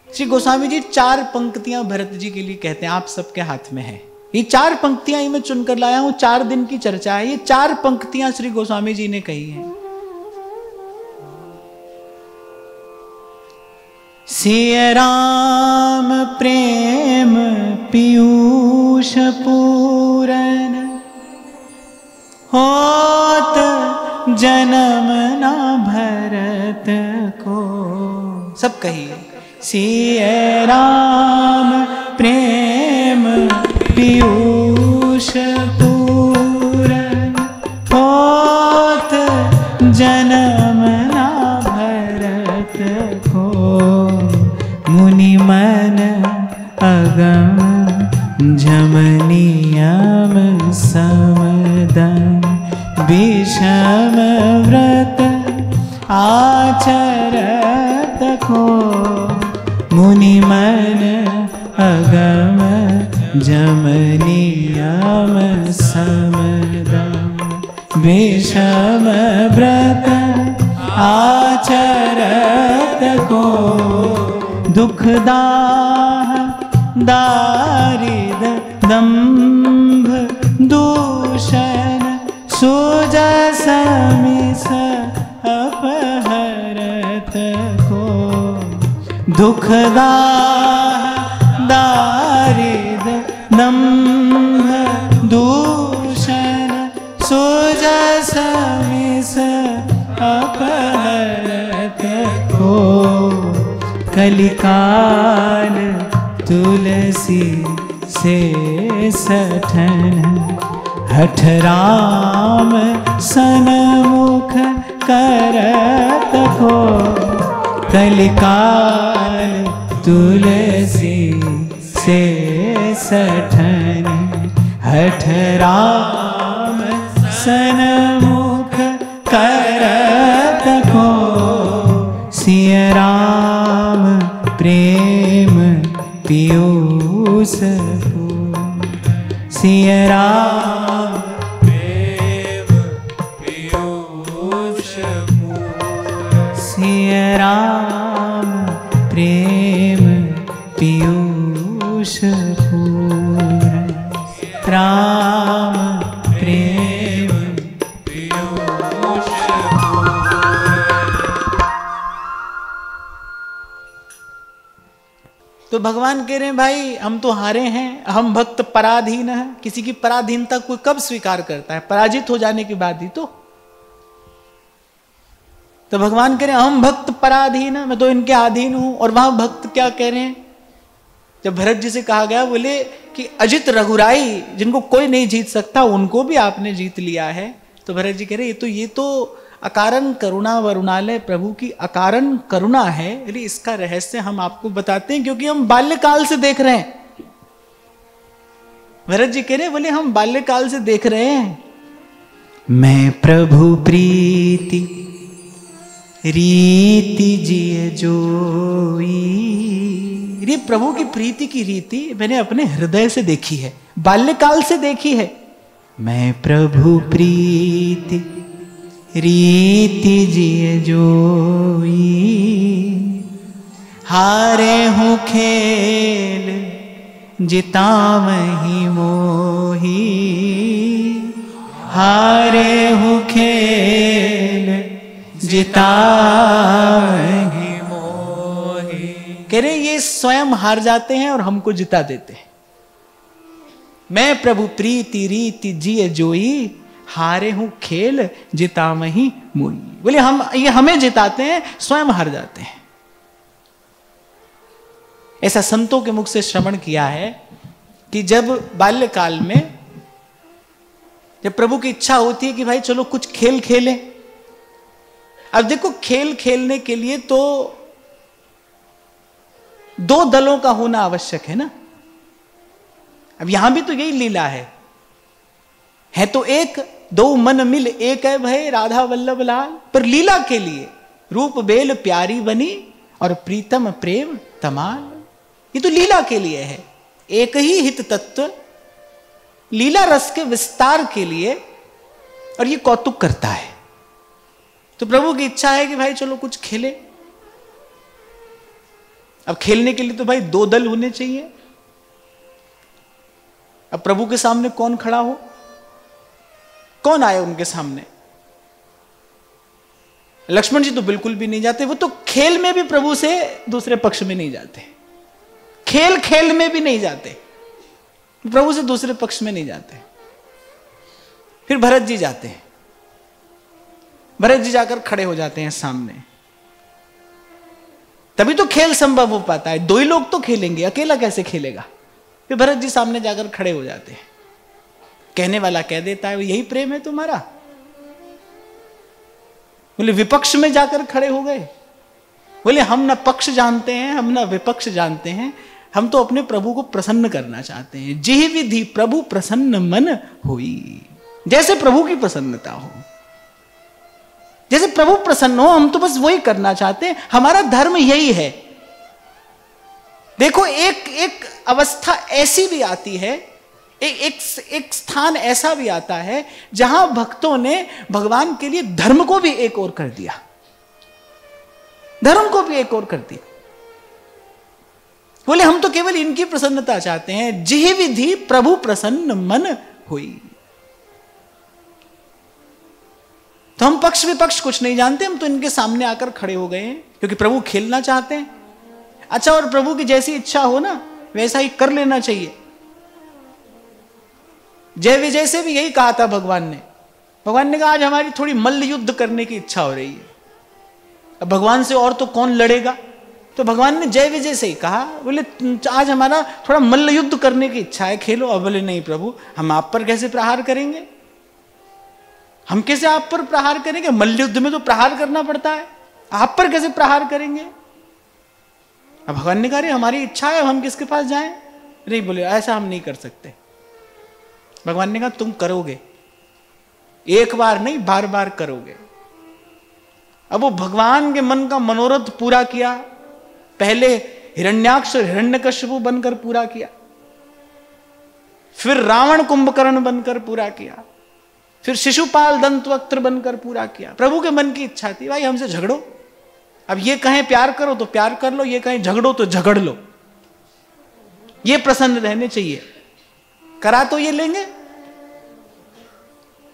श्री गोस्वामी जी 4 पंक्तियां भरत जी के लिए कहते हैं, आप सबके हाथ में है। ये 4 पंक्तियां ही मैं चुनकर लाया हूं, 4 दिन की चर्चा है। ये 4 पंक्तियां श्री गोस्वामी जी ने कही हैं। सिय राम प्रेम पीयूष पूरन होत जन्म ना भरत को। सब कहिए, सिय राम प्रेम पीयूष पूरन होत जन्म ना भरत को। मुनि मन अगम झमनियम समदन विषम व्रत आचरत को। मुनि मन अगम जमनियम समदम विषम व्रत आचरत को। दुखदाह दारिद दंभ दूषण सुजस मिस अपहरत को। दुखदाह दारिद दंभ दूषण सुजस मिस अपहरत को। कलिकाल तुलसी से सठन हठ राम सनमुख करत को। कलिकाल तुलसी से सठन हठ राम सनमुख करत को। सिय राम प्रेम पीयूष सिय राम प्रेम पीयूष सिय राम प्रेम पीयूष राम प्रेम पीयूष। तो भगवान कह रहे हैं भाई हम तो हारे हैं, हम भक्त पराधीन हैं। किसी की पराधीनता कोई कब स्वीकार करता है? पराजित हो जाने के बाद ही तो भगवान कह रहे हैं हम भक्त पराधीन हैं, मैं तो इनके अधीन हूं। और वहां भक्त क्या कह रहे हैं? जब भरत जी से कहा गया, बोले कि अजित रघुराई जिनको कोई नहीं जीत सकता उनको भी आपने जीत लिया है। तो भरत जी कह रहे ये तो अकारण करुणा वरुणालय प्रभु की अकारण करुणा है। यदि इसका रहस्य हम आपको बताते हैं, क्योंकि हम बाल्यकाल से देख रहे हैं। भरत जी कह रहे बोले हम बाल्यकाल से देख रहे हैं। मैं प्रभु प्रीति रीति जिए जोई। ये प्रभु की प्रीति की रीति मैंने अपने हृदय से देखी है, बाल्यकाल से देखी है। मैं प्रभु प्रीति रीति जिए जोई, हारे हूँ खेल जितावही मोही, हारे हूँ खेल जितावही मोही। कह रहे ये स्वयं हार जाते हैं और हमको जिता देते हैं। मैं प्रभु प्रीति रीति जिए जोई, हारे हूं खेल जितावही मोही। बोले हम ये हमें जिताते हैं, स्वयं हार जाते हैं। ऐसा संतों के मुख से श्रवण किया है कि जब बाल्यकाल में जब प्रभु की इच्छा होती है कि भाई चलो कुछ खेल खेलें। अब देखो खेल खेलने के लिए तो दो दलों का होना आवश्यक है ना। अब यहां भी तो यही लीला है तो एक, दो मन मिल एक है भय राधा वल्लभ लाल। पर लीला के लिए रूप बेल प्यारी बनी और प्रीतम प्रेम तमाल। ये तो लीला के लिए है, एक ही हित तत्व लीला रस के विस्तार के लिए, और ये कौतुक करता है। तो प्रभु की इच्छा है कि भाई चलो कुछ खेले। अब खेलने के लिए तो भाई दो दल होने चाहिए। अब प्रभु के सामने कौन खड़ा हो, कौन आए उनके सामने? लक्ष्मण जी तो बिल्कुल भी नहीं जाते। वो तो खेल में भी प्रभु से दूसरे पक्ष में नहीं जाते, खेल खेल में भी नहीं जाते, प्रभु से दूसरे पक्ष में नहीं जाते। फिर भरत जी जाते हैं, भरत जी जाकर खड़े हो जाते हैं सामने। तभी तो खेल संभव हो पाता है। दो ही लोग तो खेलेंगे, अकेला कैसे खेलेगा? फिर भरत जी सामने जाकर खड़े हो जाते हैं। कहने वाला कह देता है यही प्रेम है तुम्हारा? बोले विपक्ष में जाकर खड़े हो गए। बोले हम ना पक्ष जानते हैं, हम ना विपक्ष जानते हैं, हम तो अपने प्रभु को प्रसन्न करना चाहते हैं। जिहि विधि प्रभु प्रसन्न मन होई। जैसे प्रभु की प्रसन्नता हो, जैसे प्रभु प्रसन्न हो, हम तो बस वही करना चाहते हैं। हमारा धर्म यही है। देखो एक अवस्था ऐसी भी आती है, एक स्थान ऐसा भी आता है जहां भक्तों ने भगवान के लिए धर्म को भी एक और कर दिया, धर्म को भी एक और कर दिया। बोले हम तो केवल इनकी प्रसन्नता चाहते हैं। जिहि विधि प्रभु प्रसन्न मन हुई। तो हम पक्ष विपक्ष कुछ नहीं जानते, हम तो इनके सामने आकर खड़े हो गए हैं क्योंकि प्रभु खेलना चाहते हैं। अच्छा, और प्रभु की जैसी इच्छा हो ना वैसा ही कर लेना चाहिए। जय विजय से भी यही कहा था भगवान ने। भगवान ने कहा आज हमारी थोड़ी मल्ल युद्ध करने की इच्छा हो रही है। अब भगवान से और तो कौन लड़ेगा, तो भगवान ने जय विजय से ही कहा। बोले आज हमारा थोड़ा मल्ल युद्ध करने की इच्छा है, खेलो। अब बोले नहीं प्रभु, हम आप पर कैसे प्रहार करेंगे, हम कैसे आप पर प्रहार करेंगे? मल्ल युद्ध में तो प्रहार करना पड़ता है, आप पर कैसे प्रहार करेंगे? अब भगवान ने कहा रे हमारी इच्छा है, हम किसके पास जाएं? नहीं, बोले ऐसा हम नहीं कर सकते। भगवान ने कहा तुम करोगे, एक बार नहीं बार बार करोगे। अब वो भगवान के मन का मनोरथ पूरा किया। पहले हिरण्याक्ष और हिरण्यकश्यपु बनकर पूरा किया, फिर रावण कुंभकर्ण बनकर पूरा किया, फिर शिशुपाल दंतवक्त्र बनकर पूरा किया। प्रभु के मन की इच्छा थी भाई हमसे झगड़ो। अब ये कहें प्यार करो तो प्यार कर लो, ये कहें झगड़ो तो झगड़ लो। ये प्रसन्न रहने चाहिए। करा तो ये लेंगे,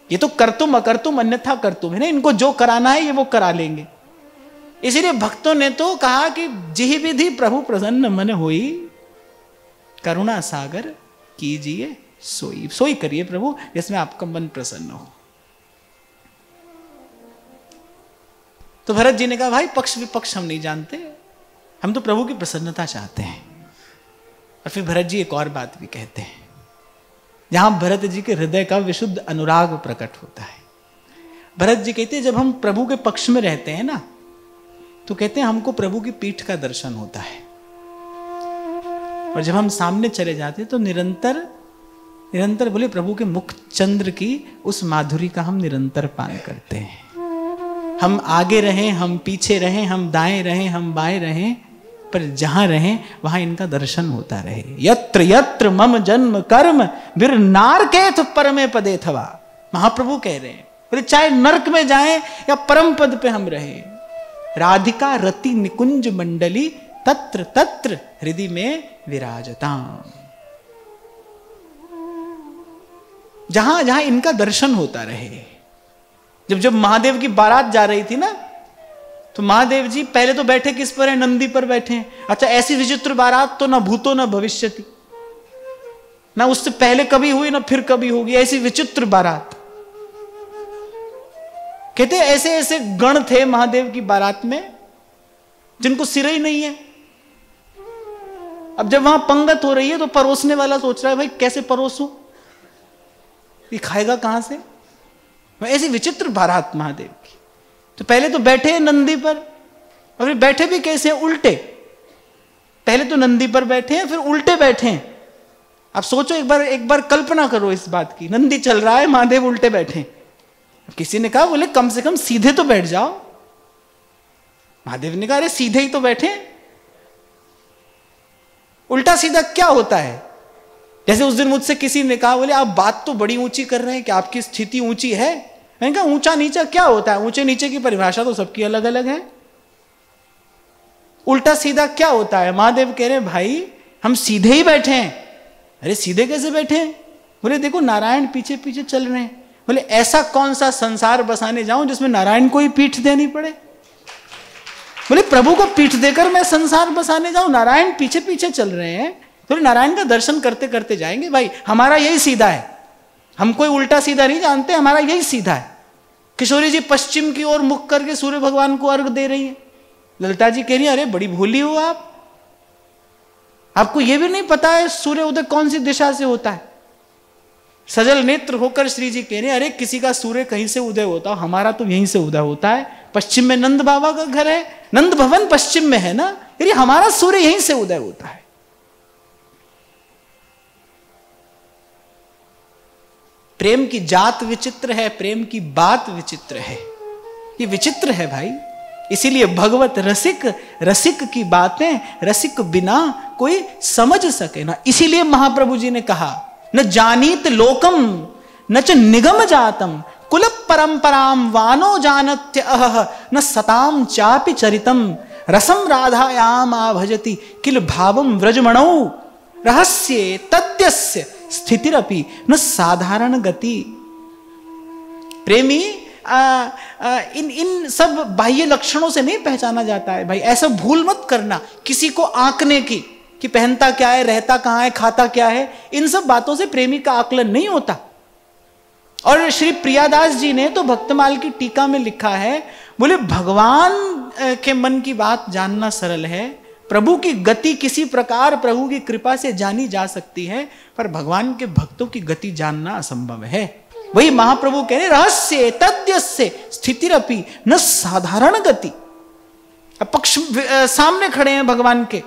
ये तो करतुम अकर्तुम अन्यथा करतुम है ना। इनको जो कराना है ये वो करा लेंगे। इसलिए भक्तों ने तो कहा कि जिहि विधि प्रभु प्रसन्न मन होई, करुणा सागर कीजिए सोई। सोई करिए प्रभु जिसमें आपका मन प्रसन्न हो। तो भरत जी ने कहा भाई पक्ष विपक्ष हम नहीं जानते, हम तो प्रभु की प्रसन्नता चाहते हैं। और फिर भरत जी एक और बात भी कहते हैं, जहां भरत जी के हृदय का विशुद्ध अनुराग प्रकट होता है। भरत जी कहते हैं जब हम प्रभु के पक्ष में रहते हैं ना, तो कहते हैं हमको प्रभु की पीठ का दर्शन होता है। और जब हम सामने चले जाते हैं तो निरंतर निरंतर बोले प्रभु के मुख चंद्र की उस माधुरी का हम निरंतर पान करते हैं। हम आगे रहें, हम पीछे रहें, हम दाएं रहें, हम बाएं रहें, पर जहां रहें वहां इनका दर्शन होता रहे। यत्र यत्र मम जन्म कर्म वीर नारकेथ परमे पदे थवा। महाप्रभु कह रहे हैं बोले चाहे नरक में जाएं या परम पद पे हम रहे। राधिका रति निकुंज मंडली तत्र तत्र हृदय में विराजता। जहां जहां इनका दर्शन होता रहे। जब महादेव की बारात जा रही थी ना, तो महादेव जी पहले तो बैठे किस पर है? नंदी पर बैठे हैं। अच्छा, ऐसी विचित्र बारात तो ना भूतो ना भविष्यति, ना उससे पहले कभी हुई ना फिर कभी होगी। ऐसी विचित्र बारात। कहते ऐसे ऐसे गण थे महादेव की बारात में जिनको सिर ही नहीं है। अब जब वहां पंगत हो रही है तो परोसने वाला सोच रहा है भाई कैसे परोसूं, ये खाएगा कहां से? ऐसी विचित्र बारात महादेव की। तो पहले तो बैठे हैं नंदी पर, और फिर बैठे भी कैसे हैं? उल्टे। पहले तो नंदी पर बैठे हैं, फिर उल्टे बैठे हैं। आप सोचो, एक बार कल्पना करो इस बात की। नंदी चल रहा है, महादेव उल्टे बैठे हैं। किसी ने कहा बोले कम से कम सीधे तो बैठ जाओ। महादेव ने कहा अरे सीधे ही तो बैठे। उल्टा सीधा क्या होता है? जैसे उस दिन मुझसे किसी ने कहा बोले आप बात तो बड़ी ऊंची कर रहे हैं कि आपकी स्थिति ऊंची है। मैंने कहा ऊंचा नीचा क्या होता है? ऊंचे नीचे की परिभाषा तो सबकी अलग अलग है। उल्टा सीधा क्या होता है? महादेव कह रहे हैं भाई हम सीधे ही बैठे हैं। अरे सीधे कैसे बैठे हैं? बोले देखो नारायण पीछे पीछे चल रहे हैं। बोले ऐसा कौन सा संसार बसाने जाऊं जिसमें नारायण को ही पीठ देनी पड़े? बोले प्रभु को पीठ देकर मैं संसार बसाने जाऊं? नारायण पीछे पीछे चल रहे हैं, तो नारायण का दर्शन करते करते जाएंगे। भाई हमारा यही सीधा है, हम कोई उल्टा सीधा नहीं जानते, हमारा यही सीधा है। किशोरी जी पश्चिम की ओर मुख करके सूर्य भगवान को अर्घ दे रही है। ललिता जी कह रही है अरे बड़ी भोली हो आप, आपको यह भी नहीं पता है सूर्य उदय कौन सी दिशा से होता है। सजल नेत्र होकर श्री जी कह रहे हैं अरे किसी का सूर्य कहीं से उदय होता, हमारा तो यहीं से उदय होता है। पश्चिम में नंद बाबा का घर है, नंद भवन पश्चिम में है ना, यानी हमारा सूर्य यहीं से उदय होता है। प्रेम की जात विचित्र है, प्रेम की बात विचित्र है। ये विचित्र है भाई। इसीलिए भगवत रसिक, रसिक की बातें रसिक बिना कोई समझ सके ना। इसीलिए महाप्रभु जी ने कहा न जानीत लोकम न च निगम जातम कुल परंपराम वानो जानत्य अह न सताम चापि चरितम रसम राधायाम आभजति किल भावम व्रजमणौ रहस्ये तद्यस्य स्थितिरपि न साधारण गति। प्रेमी इन सब बाह्य लक्षणों से नहीं पहचाना जाता है भाई। ऐसा भूल मत करना किसी को आंकने की कि पहनता क्या है, रहता कहां है, खाता क्या है। इन सब बातों से प्रेमी का आकलन नहीं होता। और श्री प्रियादास जी ने तो भक्तमाल की टीका में लिखा है, बोले भगवान के मन की बात जानना सरल है, प्रभु की गति किसी प्रकार प्रभु की कृपा से जानी जा सकती है, पर भगवान के भक्तों की गति जानना असंभव है। वही महाप्रभु कह रहे रहस्य तद्यस्य स्थितिरपि न साधारण गति। पक्ष सामने खड़े हैं भगवान के।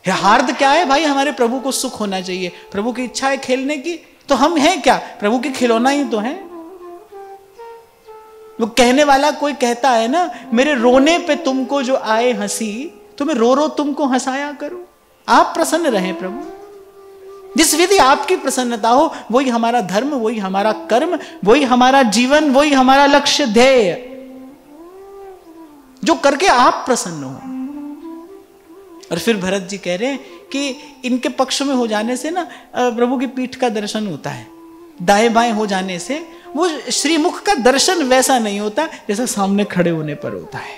हार्द क्या है भाई? हमारे प्रभु को सुख होना चाहिए, प्रभु की इच्छा है खेलने की, तो हम हैं क्या? प्रभु के खिलौना ही तो हैं। वो कहने वाला कोई कहता है ना, मेरे रोने पे तुमको जो आए हंसी, तो मैं रो रो तुमको हंसाया करूं। आप प्रसन्न रहें प्रभु, जिस विधि आपकी प्रसन्नता हो वही हमारा धर्म, वही हमारा कर्म, वही हमारा जीवन, वही हमारा लक्ष्य ध्येय, जो करके आप प्रसन्न हो। और फिर भरत जी कह रहे हैं कि इनके पक्ष में हो जाने से ना प्रभु की पीठ का दर्शन होता है, दाएं बाएं हो जाने से वो श्रीमुख का दर्शन वैसा नहीं होता जैसा सामने खड़े होने पर होता है।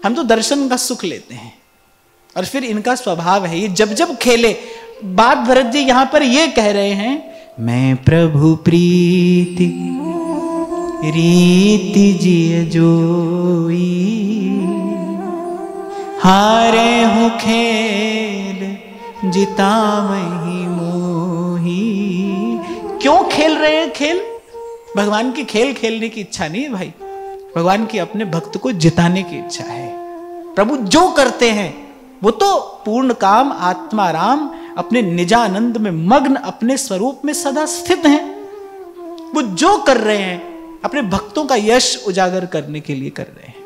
हम तो दर्शन का सुख लेते हैं। और फिर इनका स्वभाव है ये जब जब खेले। बात भरत जी यहां पर ये कह रहे हैं, मैं प्रभु प्रीति रीति जिय जोई, हारे हूं खेल जितावही मोही। क्यों खेल रहे हैं खेल? भगवान की खेल खेलने की इच्छा नहीं है भाई, भगवान की अपने भक्त को जिताने की इच्छा है। प्रभु जो करते हैं वो तो पूर्ण काम आत्मा राम अपने निजानंद में मग्न, अपने स्वरूप में सदा स्थित हैं। वो जो कर रहे हैं अपने भक्तों का यश उजागर करने के लिए कर रहे हैं।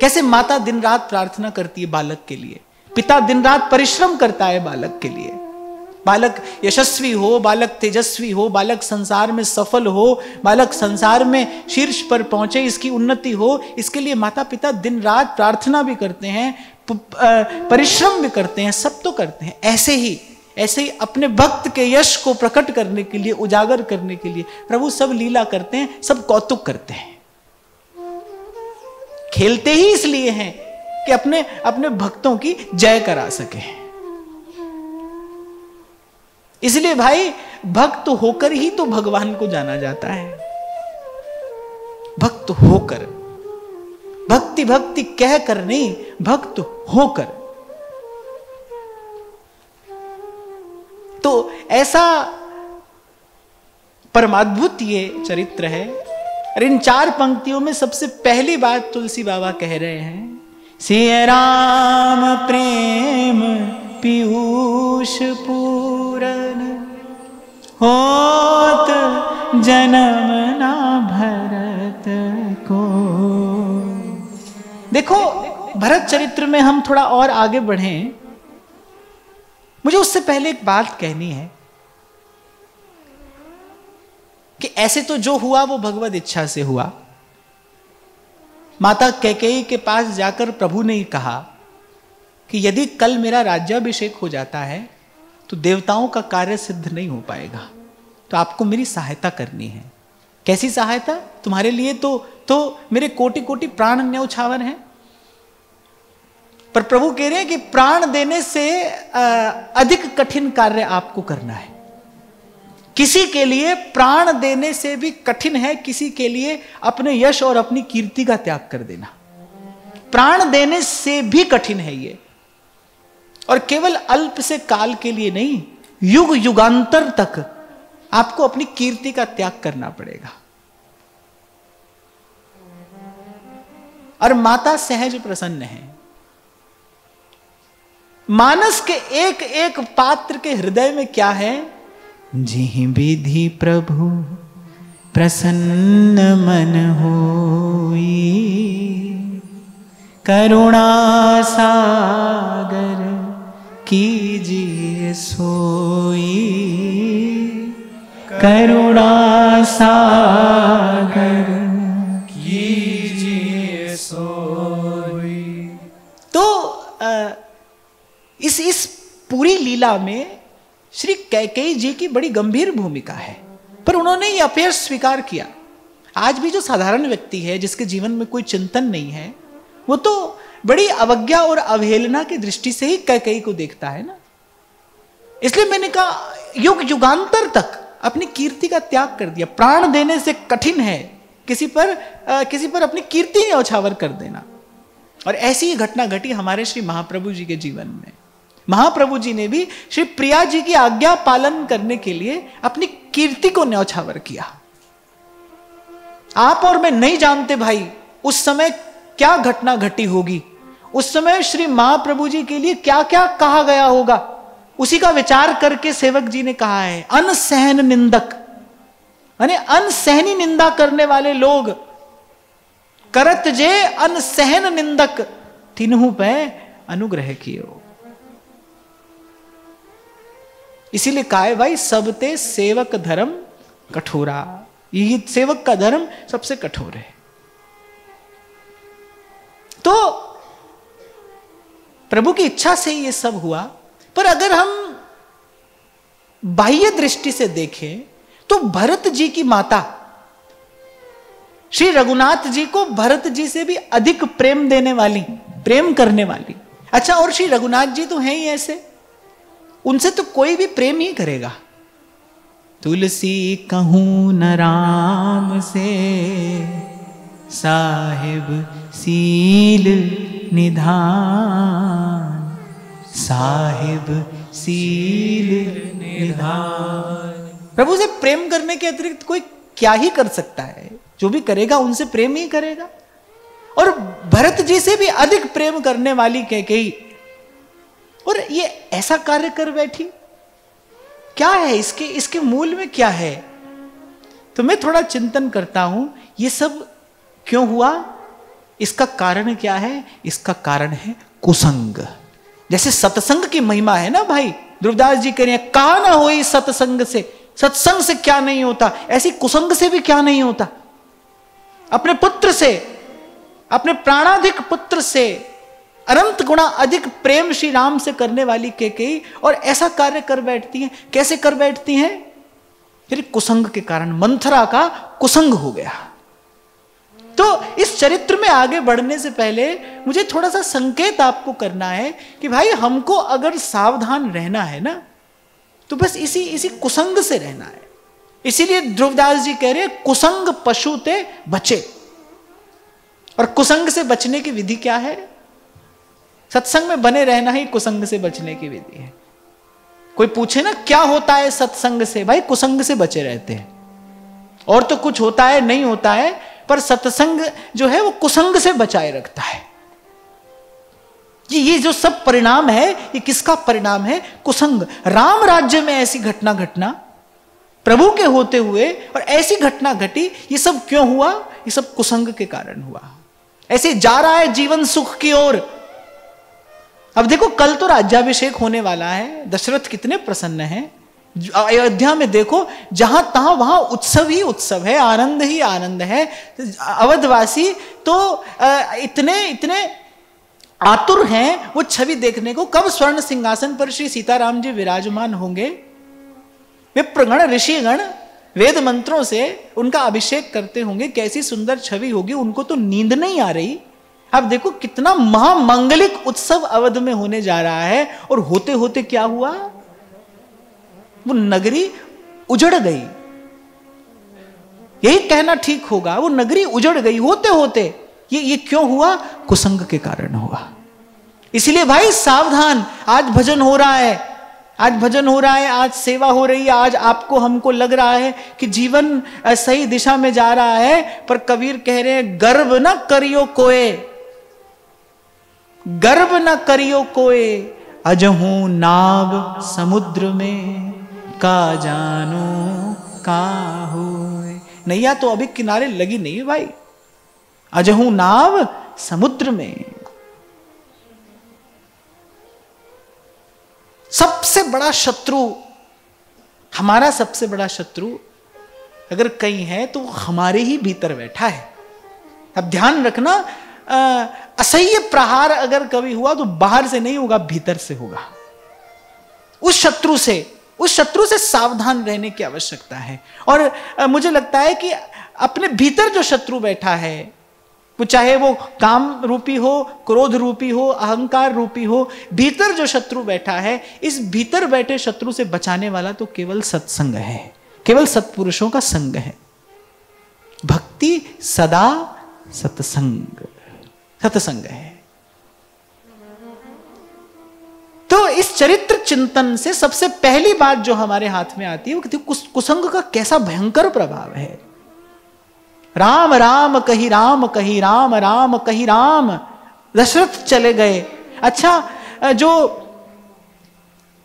कैसे माता दिन रात प्रार्थना करती है बालक के लिए, पिता दिन रात परिश्रम करता है बालक के लिए, बालक यशस्वी हो, बालक तेजस्वी हो, बालक संसार में सफल हो, बालक संसार में शीर्ष पर पहुंचे, इसकी उन्नति हो, इसके लिए माता पिता दिन रात प्रार्थना भी करते हैं, परिश्रम भी करते हैं, सब तो करते हैं। ऐसे ही अपने भक्त के यश को प्रकट करने के लिए, उजागर करने के लिए प्रभु सब लीला करते हैं, सब कौतुक करते हैं। खेलते ही इसलिए हैं कि अपने भक्तों की जय करा सके। इसलिए भाई भक्त होकर ही तो भगवान को जाना जाता है। भक्त होकर, भक्ति कह कर नहीं, भक्त होकर। तो ऐसा परमाद्भुत ये चरित्र है। और इन 4 पंक्तियों में सबसे पहली बात तुलसी बाबा कह रहे हैं, सिय राम प्रेम पीयूष पूरन, होत जन्म ना भरत को। देखो भरत चरित्र में हम थोड़ा और आगे बढ़ें, मुझे उससे पहले एक बात कहनी है कि ऐसे तो जो हुआ वो भगवत इच्छा से हुआ। माता कैकेयी के पास जाकर प्रभु ने कहा कि यदि कल मेरा राज्याभिषेक हो जाता है तो देवताओं का कार्य सिद्ध नहीं हो पाएगा, तो आपको मेरी सहायता करनी है। कैसी सहायता? तुम्हारे लिए तो मेरे कोटि कोटि प्राण न्यौछावर हैं। पर प्रभु कह रहे हैं कि प्राण देने से अधिक कठिन कार्य आपको करना है। किसी के लिए प्राण देने से भी कठिन है किसी के लिए अपने यश और अपनी कीर्ति का त्याग कर देना। प्राण देने से भी कठिन है ये, और केवल अल्प से काल के लिए नहीं, युग युगांतर तक आपको अपनी कीर्ति का त्याग करना पड़ेगा। और माता सहज प्रसन्न है। मानस के एक एक पात्र के हृदय में क्या है? जिहि विधि प्रभु प्रसन्न मन होई, करुणा सागर कीजिए सोई, करुणा सागर कीजिए सोई। तो इस पूरी लीला में श्री कैकेयी जी की बड़ी गंभीर भूमिका है, पर उन्होंने ये अपयश स्वीकार किया। आज भी जो साधारण व्यक्ति है, जिसके जीवन में कोई चिंतन नहीं है, वो तो बड़ी अवज्ञा और अवहेलना की दृष्टि से ही कैकेयी को देखता है ना। इसलिए मैंने कहा युग युगांतर तक अपनी कीर्ति का त्याग कर दिया। प्राण देने से कठिन है किसी पर अपनी कीर्ति न्यौछावर कर देना। और ऐसी ही घटना घटी हमारे श्री महाप्रभु जी के जीवन में। महाप्रभु जी ने भी श्री प्रिया जी की आज्ञा पालन करने के लिए अपनी कीर्ति को न्यौछावर किया। आप और मैं नहीं जानते भाई उस समय क्या घटना घटी होगी, उस समय श्री महाप्रभु जी के लिए क्या क्या कहा गया होगा। उसी का विचार करके सेवक जी ने कहा है, अनसहन निंदक, यानी अनसहनी निंदा करने वाले लोग, करत जे अनसहन निंदक, तिन्हु पे अनुग्रह कियो। इसीलिए कहा है भाई, सबते सेवक धर्म कठोरा। ये सेवक का धर्म सबसे कठोर है। तो प्रभु की इच्छा से ये सब हुआ। पर अगर हम बाह्य दृष्टि से देखें तो भरत जी की माता श्री रघुनाथ जी को भरत जी से भी अधिक प्रेम देने वाली, प्रेम करने वाली। अच्छा, और श्री रघुनाथ जी तो हैं ही ऐसे, उनसे तो कोई भी प्रेम ही करेगा। तुलसी कहूं न राम से, साहिब सील निधान, साहिब सील निधान। प्रभु से प्रेम करने के अतिरिक्त कोई क्या ही कर सकता है? जो भी करेगा उनसे प्रेम ही करेगा। और भरत जी से भी अधिक प्रेम करने वाली कैकेयी और ये ऐसा कार्य कर बैठी, क्या है इसके मूल में क्या है? तो मैं थोड़ा चिंतन करता हूं, ये सब क्यों हुआ, इसका कारण क्या है? इसका कारण है कुसंग। जैसे सत्संग की महिमा है ना भाई, ध्रुवदास जी कह रहे हैं कहा ना होई सत्संग से, सत्संग से क्या नहीं होता, ऐसी कुसंग से भी क्या नहीं होता। अपने पुत्र से, अपने प्राणाधिक पुत्र से अनंत गुणा अधिक प्रेम श्री राम से करने वाली कैकेयी और ऐसा कार्य कर बैठती हैं। कैसे कर बैठती हैं? फिर कुसंग के कारण, मंथरा का कुसंग हो गया। तो इस चरित्र में आगे बढ़ने से पहले मुझे थोड़ा सा संकेत आपको करना है कि भाई हमको अगर सावधान रहना है ना, तो बस इसी कुसंग से रहना है। इसीलिए ध्रुवदास जी कह रहे हैं कुसंग पशु ते बचे। और कुसंग से बचने की विधि क्या है? सत्संग में बने रहना ही कुसंग से बचने की विधि है। कोई पूछे ना क्या होता है सत्संग से, भाई कुसंग से बचे रहते हैं। और तो कुछ होता है नहीं होता है, पर सत्संग जो है वो कुसंग से बचाए रखता है। ये जो सब परिणाम है, ये किसका परिणाम है? कुसंग। राम राज्य में ऐसी घटना घटना, प्रभु के होते हुए और ऐसी घटना घटी, ये सब क्यों हुआ? ये सब कुसंग के कारण हुआ। ऐसे जा रहा है जीवन सुख की ओर। अब देखो कल तो राज्याभिषेक होने वाला है, दशरथ कितने प्रसन्न हैं। अयोध्या में देखो जहां तहां वहां उत्सव ही उत्सव है, आनंद ही आनंद है। अवधवासी तो इतने आतुर हैं वो छवि देखने को, कब स्वर्ण सिंहासन पर श्री सीताराम जी विराजमान होंगे। विप्रगण ऋषिगण वेद मंत्रों से उनका अभिषेक करते होंगे, कैसी सुंदर छवि होगी। उनको तो नींद नहीं आ रही। अब देखो कितना महामंगलिक उत्सव अवध में होने जा रहा है, और होते होते क्या हुआ? वो नगरी उजड़ गई। यही कहना ठीक होगा, वो नगरी उजड़ गई होते होते। ये क्यों हुआ? कुसंग के कारण हुआ। इसलिए भाई सावधान। आज भजन हो रहा है, आज भजन हो रहा है, आज सेवा हो रही है, आज आपको हमको लग रहा है कि जीवन सही दिशा में जा रहा है, पर कबीर कह रहे हैं गर्व न करियो कोय, गर्व न करियो कोय, अजहू नाव समुद्र में का जानो का होए। नैया तो अभी किनारे लगी नहीं भाई, अजहू नाव समुद्र में। सबसे बड़ा शत्रु, हमारा सबसे बड़ा शत्रु अगर कहीं है तो हमारे ही भीतर बैठा है। अब ध्यान रखना, असह्य प्रहार अगर कभी हुआ तो बाहर से नहीं होगा, भीतर से होगा। उस शत्रु से सावधान रहने की आवश्यकता है। और मुझे लगता है कि अपने भीतर जो शत्रु बैठा है, वो चाहे वो काम रूपी हो, क्रोध रूपी हो, अहंकार रूपी हो, भीतर जो शत्रु बैठा है, इस भीतर बैठे शत्रु से बचाने वाला तो केवल सत्संग है, केवल सत्पुरुषों का संग है। भक्ति सदा सत्संग है। तो इस चरित्र चिंतन से सबसे पहली बात जो हमारे हाथ में आती है वो कुसंग का कैसा भयंकर प्रभाव है। राम राम कही राम कही राम राम कही राम, दशरथ चले गए। अच्छा, जो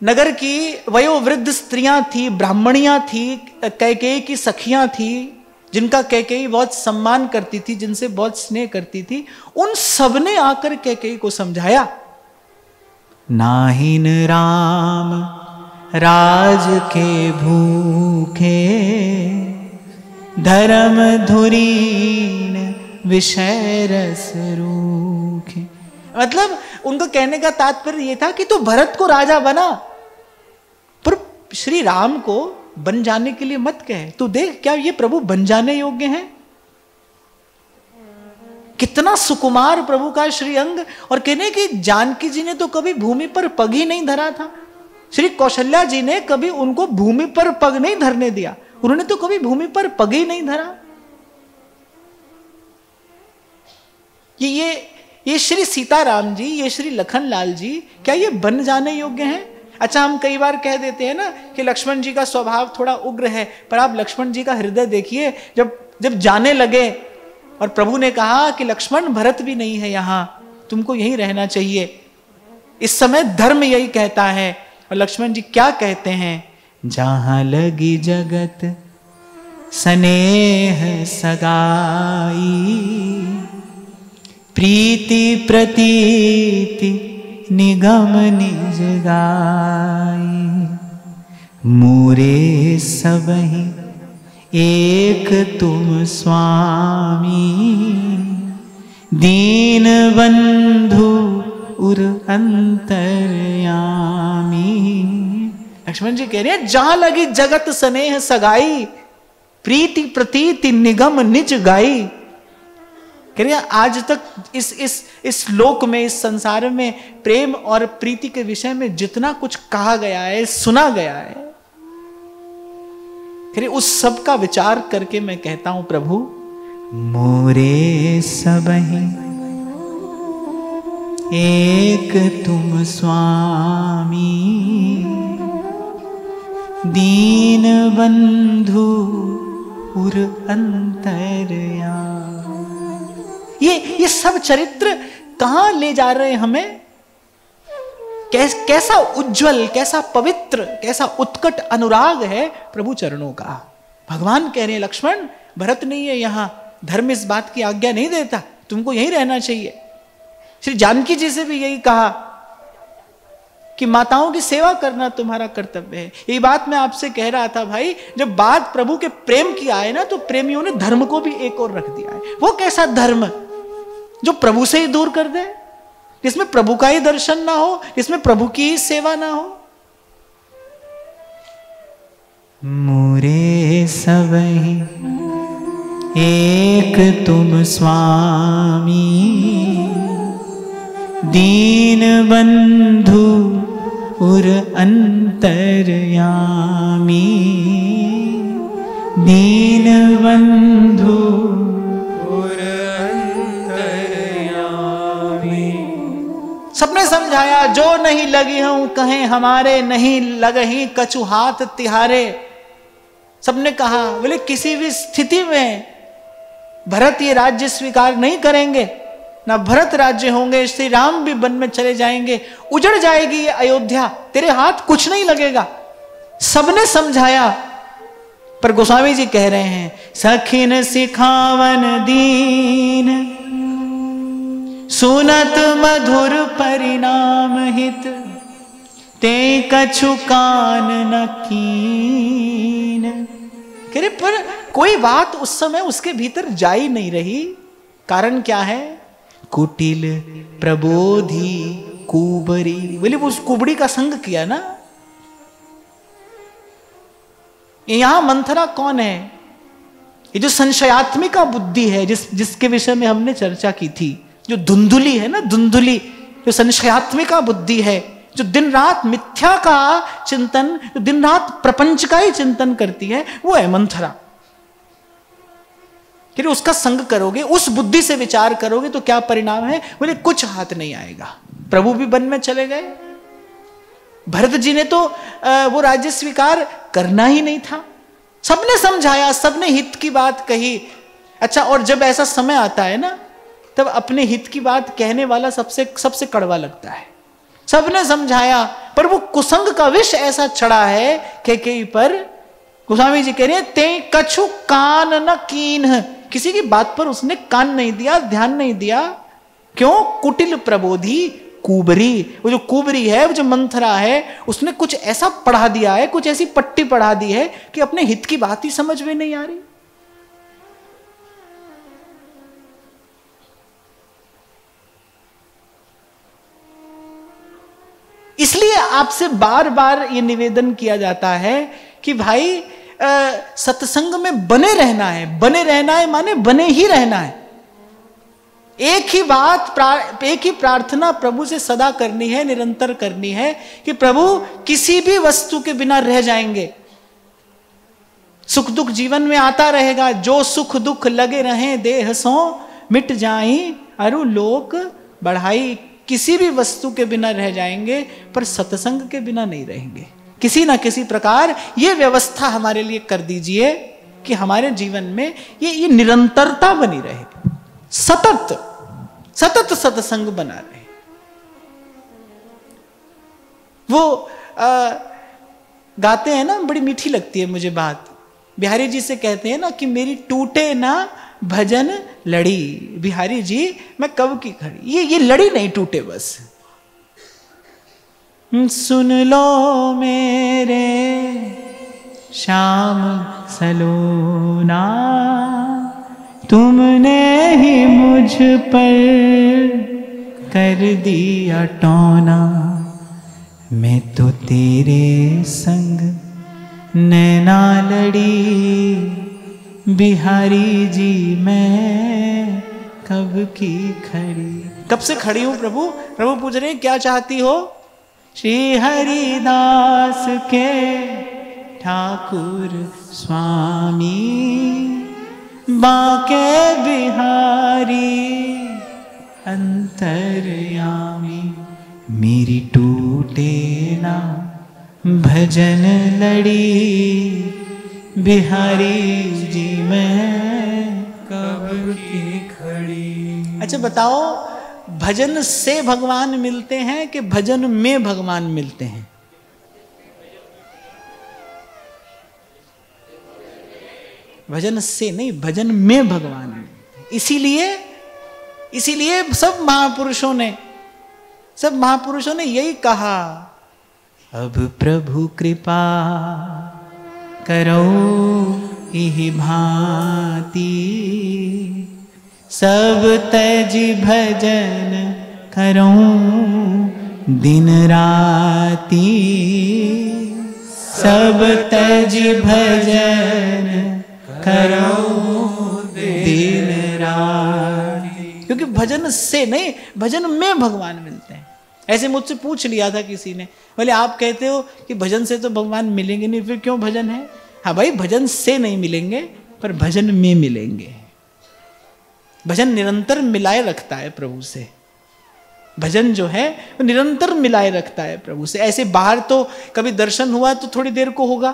नगर की वयोवृद्ध स्त्रियां थी, ब्राह्मणियां थी, कैकेयी की सखियां थी, जिनका कैकेयी बहुत सम्मान करती थी, जिनसे बहुत स्नेह करती थी, उन सबने आकर कैकेयी को समझाया, नाहिन राम राज के भूखे, धर्म धुरीन विषय रस रूखे। मतलब उनको कहने का तात्पर्य यह था कि तू भरत को राजा बना, पर श्री राम को बन जाने के लिए मत कहे। तू देख क्या ये प्रभु बन जाने योग्य हैं? कितना सुकुमार प्रभु का श्री अंग। और कहने कि जानकी जी ने तो कभी भूमि पर पग ही नहीं धरा था, श्री कौशल्या जी ने कभी उनको भूमि पर पग नहीं धरने दिया, उन्होंने तो कभी भूमि पर पग ही नहीं धरा। ये श्री सीताराम जी, ये श्री लखनलाल जी, क्या ये बन जाने योग्य हैं? अच्छा, हम कई बार कह देते हैं ना कि लक्ष्मण जी का स्वभाव थोड़ा उग्र है, पर आप लक्ष्मण जी का हृदय देखिए। जब जाने लगे और प्रभु ने कहा कि लक्ष्मण भरत भी नहीं है यहां, तुमको यहीं रहना चाहिए, इस समय धर्म यही कहता है। और लक्ष्मण जी क्या कहते हैं? जहां लगी जगत स्नेह सगाई, प्रीति प्रतीति निगम निज गाई, मोरे सबहि एक तुम स्वामी, दीन बंधु उर अंतर्यामी। लक्ष्मण जी कह रहे हैं जहां लगी जगत स्नेह सगाई, प्रीति प्रतीति निगम निज गाई। कह रहे हैं आज तक इस लोक में, इस संसार में प्रेम और प्रीति के विषय में जितना कुछ कहा गया है, सुना गया है, कह रहे उस सब का विचार करके मैं कहता हूं प्रभु, मोरे सबहि एक तुम स्वामी, दीन बंधु उर अंतर्यामी। ये सब चरित्र कहां ले जा रहे हैं हमें? कैसा उज्जवल, कैसा पवित्र, कैसा उत्कट अनुराग है प्रभु चरणों का। भगवान कह रहे हैं लक्ष्मण, भरत नहीं है यहां, धर्म इस बात की आज्ञा नहीं देता, तुमको यहीं रहना चाहिए। श्री जानकी जी से भी यही कहा कि माताओं की सेवा करना तुम्हारा कर्तव्य है। यही बात मैं आपसे कह रहा था भाई, जब बात प्रभु के प्रेम की आए ना, तो प्रेमियों ने धर्म को भी एक और रख दिया है। वो कैसा धर्म जो प्रभु से ही दूर कर दे, जिसमें प्रभु का ही दर्शन ना हो, जिसमें प्रभु की ही सेवा ना हो। मोरे सबहि एक तुम स्वामी, दीन बंधु उर अंतर्यामी, दीन बंधु उर अंतर्यामी। सबने समझाया जो नहीं लगी हूं कहें हमारे, नहीं लगही कछु हाथ तिहारे। सबने कहा बोले किसी भी स्थिति में भरत ये राज्य स्वीकार नहीं करेंगे, ना भरत राज्य होंगे, श्री राम भी वन में चले जाएंगे, उजड़ जाएगी ये अयोध्या, तेरे हाथ कुछ नहीं लगेगा। सबने समझाया, पर गोस्वामी जी कह रहे हैं सखिन सिखावन दीन, सुनत मधुर परिणाम हित, ते कछु कान न कीन। कह रहे पर कोई बात उस समय उसके भीतर जा ही नहीं रही। कारण क्या है? कुटिल प्रबोधी कुबरी। बोले वो उस कुबड़ी का संग किया ना। यहां मंथरा कौन है? ये जो संशयात्मिका बुद्धि है, जिसके विषय में हमने चर्चा की थी, जो धुंधुली है ना, धुंधुली जो संशयात्मिका बुद्धि है, जो दिन रात मिथ्या का चिंतन, जो दिन रात प्रपंच का ही चिंतन करती है, वो है मंथरा। कि उसका संग करोगे, उस बुद्धि से विचार करोगे तो क्या परिणाम है? बोले कुछ हाथ नहीं आएगा। प्रभु भी वन में चले गए, भरत जी ने तो वो राज्य स्वीकार करना ही नहीं था। सबने समझाया, सबने हित की बात कही। अच्छा, और जब ऐसा समय आता है ना, तब अपने हित की बात कहने वाला सबसे कड़वा लगता है। सबने समझाया, पर वो कुसंग का विष ऐसा चढ़ा है कैकेयी पर। गोस्वामी जी कह रहे हैं ते कछु कान न कीन, किसी की बात पर उसने कान नहीं दिया, ध्यान नहीं दिया। क्यों? कुटिल प्रबोधी कुबरी। वो जो कुबरी है, वो जो मंथरा है, उसने कुछ ऐसा पढ़ा दिया है, कुछ ऐसी पट्टी पढ़ा दी है कि अपने हित की बात ही समझ में नहीं आ रही। इसलिए आपसे बार बार ये निवेदन किया जाता है कि भाई सत्संग में बने रहना है। बने रहना है माने बने ही रहना है। एक ही बात, एक ही प्रार्थना प्रभु से सदा करनी है, निरंतर करनी है कि प्रभु किसी भी वस्तु के बिना रह जाएंगे, सुख दुख जीवन में आता रहेगा, जो सुख दुख लगे रहें देह सो मिट जाई अरु लोक बढ़ाई। किसी भी वस्तु के बिना रह जाएंगे, पर सत्संग के बिना नहीं रहेंगे। किसी ना किसी प्रकार ये व्यवस्था हमारे लिए कर दीजिए कि हमारे जीवन में ये निरंतरता बनी रहे, सतत सत्संग बना रहे। वो गाते हैं ना, बड़ी मीठी लगती है मुझे बात। बिहारी जी से कहते हैं ना कि मेरी टूटे ना भजन लड़ी। बिहारी जी मैं कब की खड़ी, ये लड़ी नहीं टूटे बस। सुन लो मेरे श्याम सलोना, तुमने ही मुझ पर कर दिया टोना। मैं तो तेरे संग नैना लड़ी, बिहारी जी मैं कब की खड़ी। कब से खड़ी हूं प्रभु? प्रभु पूछ रहे हैं क्या चाहती हो? श्री हरिदास के ठाकुर स्वामी, बाके बिहारी अंतर्यामी। मेरी टूटे ना भजन लड़ी, बिहारी जी मैं कब की खड़ी। अच्छा बताओ, भजन से भगवान मिलते हैं कि भजन में भगवान मिलते हैं? भजन से नहीं, भजन में भगवान मिलते हैं। इसीलिए सब महापुरुषों ने यही कहा, अब प्रभु कृपा करो इहि भांति, सब तजी भजन करूं दिन राती। सब तजी भजन करूं दिन राती। क्योंकि भजन से नहीं, भजन में भगवान मिलते हैं। ऐसे मुझसे पूछ लिया था किसी ने, बोले आप कहते हो कि भजन से तो भगवान मिलेंगे नहीं, फिर क्यों भजन है? हाँ भाई, भजन से नहीं मिलेंगे पर भजन में मिलेंगे। भजन निरंतर मिलाए रखता है प्रभु से। भजन जो है वो निरंतर मिलाए रखता है प्रभु से। ऐसे बाहर तो कभी दर्शन हुआ तो थोड़ी देर को होगा,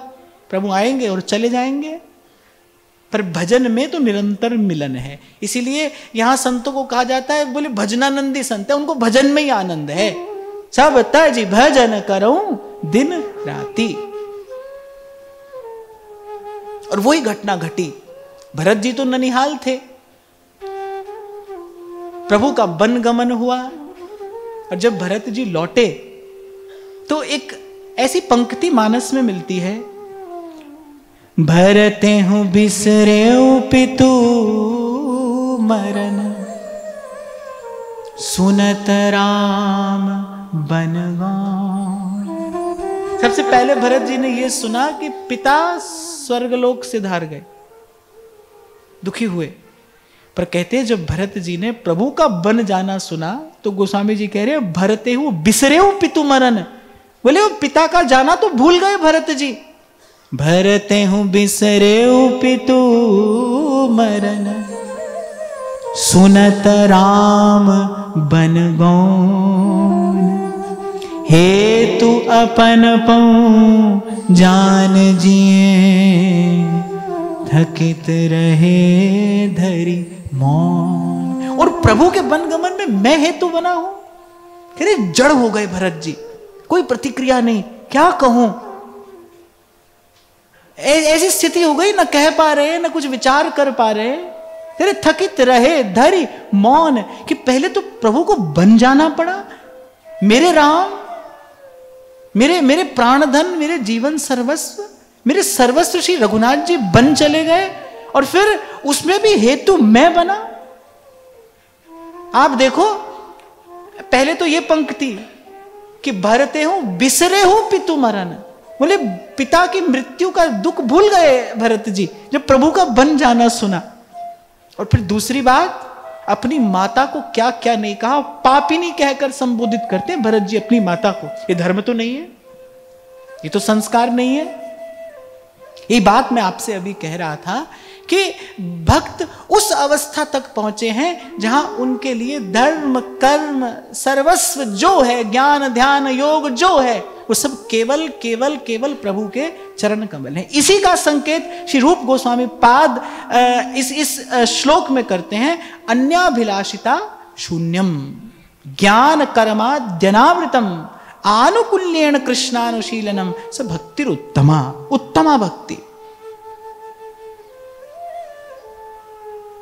प्रभु आएंगे और चले जाएंगे, पर भजन में तो निरंतर मिलन है। इसीलिए यहां संतों को कहा जाता है, बोले भजनानंदी संत है, उनको भजन में ही आनंद है। सब तज भजन करूं दिन राती। और वही घटना घटी। भरत जी तो ननिहाल थे, प्रभु का वन गमन हुआ, और जब भरत जी लौटे तो एक ऐसी पंक्ति मानस में मिलती है, भरते हूं बिसरे पितु मरन, सुनत राम बन गए। सबसे पहले भरत जी ने यह सुना कि पिता स्वर्गलोक से धार गए, दुखी हुए। पर कहते हैं जब भरत जी ने प्रभु का बन जाना सुना तो गोस्वामी जी कह रहे भरते हूं बिसरे हूं पितु मरन। बोले वो पिता का जाना तो भूल गए भरत जी। भरते हूं बिसरे पितु मरन, सुनत राम बन गौन। हे तू अपन पौ जान जिए, थकित रहे धरी मौन। और प्रभु के वनगमन में मैं हेतु बना हूं। फिर जड़ हो गए भरत जी, कोई प्रतिक्रिया नहीं, क्या कहूं। ऐसी स्थिति हो गई, ना कह पा रहे ना कुछ विचार कर पा रहे। फिर थकित रहे धरी मौन, कि पहले तो प्रभु को बन जाना पड़ा। मेरे राम, मेरे प्राणधन, मेरे जीवन सर्वस्व, मेरे सर्वस्व श्री रघुनाथ जी बन चले गए, और फिर उसमें भी हेतु मैं बना। आप देखो, पहले तो ये पंक्ति कि भरते हूं बिसरे हूं पितु मरन। बोले पिता की मृत्यु का दुख भूल गए भरत जी जब प्रभु का बन जाना सुना। और फिर दूसरी बात, अपनी माता को क्या क्या नहीं कहा, पापिनी कहकर संबोधित करते हैं भरत जी अपनी माता को। ये धर्म तो नहीं है, ये तो संस्कार नहीं है। ये बात मैं आपसे अभी कह रहा था कि भक्त उस अवस्था तक पहुंचे हैं जहां उनके लिए धर्म कर्म सर्वस्व जो है, ज्ञान ध्यान योग जो है, वो सब केवल केवल केवल प्रभु के चरण कमल हैं। इसी का संकेत श्री रूप गोस्वामी पाद इस श्लोक में करते हैं, अन्याभिलाषिता शून्यम ज्ञान कर्माद्यनावृतम आनुकूल्येन कृष्णानुशीलनम स भक्तिरुत्तमा, उत्तमा भक्ति,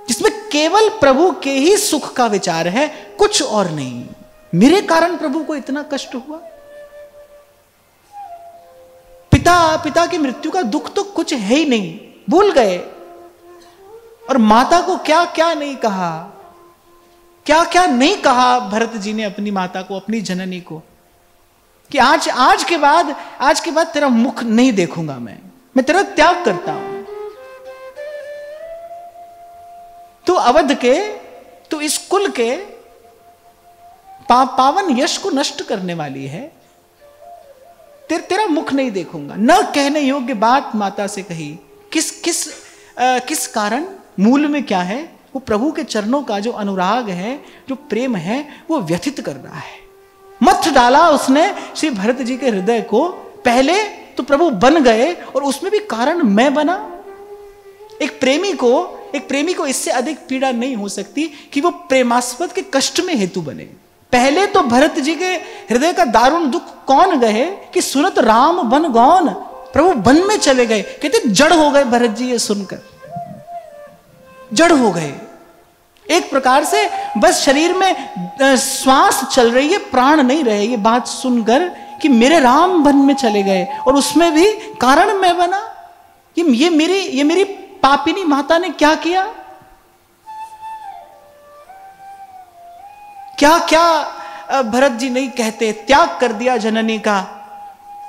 जिसमें केवल प्रभु के ही सुख का विचार है, कुछ और नहीं। मेरे कारण प्रभु को इतना कष्ट हुआ, पिता की मृत्यु का दुख तो कुछ है ही नहीं, भूल गए। और माता को क्या क्या नहीं कहा, क्या क्या नहीं कहा भरत जी ने अपनी माता को, अपनी जननी को, कि आज के बाद तेरा मुख नहीं देखूंगा, मैं तेरा त्याग करता हूं। तू अवध के, तू इस कुल के पावन यश को नष्ट करने वाली है, तेरा मुख नहीं देखूंगा। न कहने योग्य बात माता से कही। किस कारण, मूल में क्या है? वो प्रभु के चरणों का जो अनुराग है, जो प्रेम है, वो व्यथित कर रहा है। मथ डाला उसने श्री भरत जी के हृदय को। पहले तो प्रभु बन गए और उसमें भी कारण मैं बना। एक प्रेमी को इससे अधिक पीड़ा नहीं हो सकती कि वो प्रेमास्पद के कष्ट में हेतु बने। पहले तो भरत जी के हृदय का दारुण दुख कौन गए कि सुनत राम बन गौन, प्रभु वन में चले गए। कहते जड़ हो गए भरत जी ये सुनकर, जड़ हो गए। एक प्रकार से बस शरीर में श्वास चल रही है, प्राण नहीं रहे, ये बात सुनकर कि मेरे राम वन में चले गए और उसमें भी कारण मैं बना। ये मेरी पापिनी माता ने क्या किया, क्या क्या भरत जी नहीं कहते, त्याग कर दिया जननी का।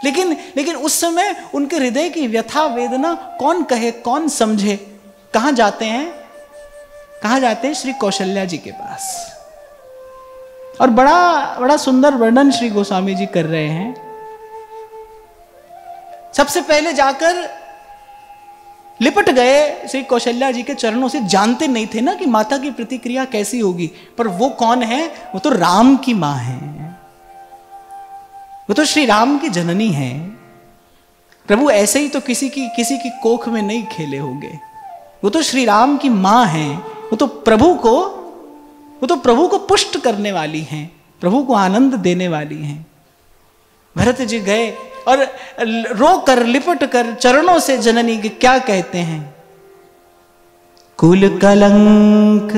लेकिन उस समय उनके हृदय की व्यथा वेदना कौन कहे, कौन समझे। कहां जाते हैं? श्री कौशल्या जी के पास। और बड़ा सुंदर वर्णन श्री गोस्वामी जी कर रहे हैं। सबसे पहले जाकर लिपट गए श्री कौशल्या जी के चरणों से। जानते नहीं थे ना कि माता की प्रतिक्रिया कैसी होगी, पर वो कौन है? वो तो राम की मां है, वो तो श्री राम की जननी है। प्रभु ऐसे ही तो किसी की कोख में नहीं खेले होंगे। वो तो श्री राम की मां है, वो तो प्रभु को पुष्ट करने वाली हैं, प्रभु को आनंद देने वाली हैं। भरत जी गए और रो कर लिपट कर चरणों से जननी के क्या कहते हैं? कुल कलंक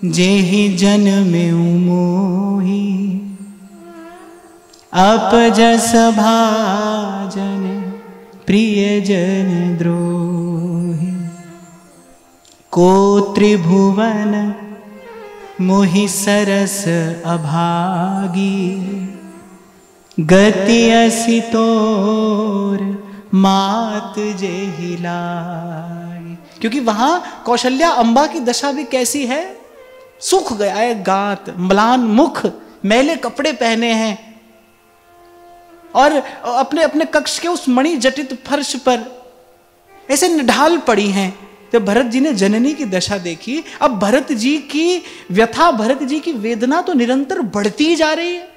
जेहि जन्मे मोहि, अपजस भाजन प्रिय जन द्रोही। को त्रिभुवन मोहि सरस अभागी, गति असि तोर मात जेहि लाई। क्योंकि वहां कौशल्या अम्बा की दशा भी कैसी है? सूख गया है गात, म्लान मुख, मैले कपड़े पहने हैं और अपने कक्ष के उस मणि जटित फर्श पर ऐसे निढाल पड़ी हैं। जब भरत जी ने जननी की दशा देखी, अब भरत जी की व्यथा, भरत जी की वेदना तो निरंतर बढ़ती जा रही है।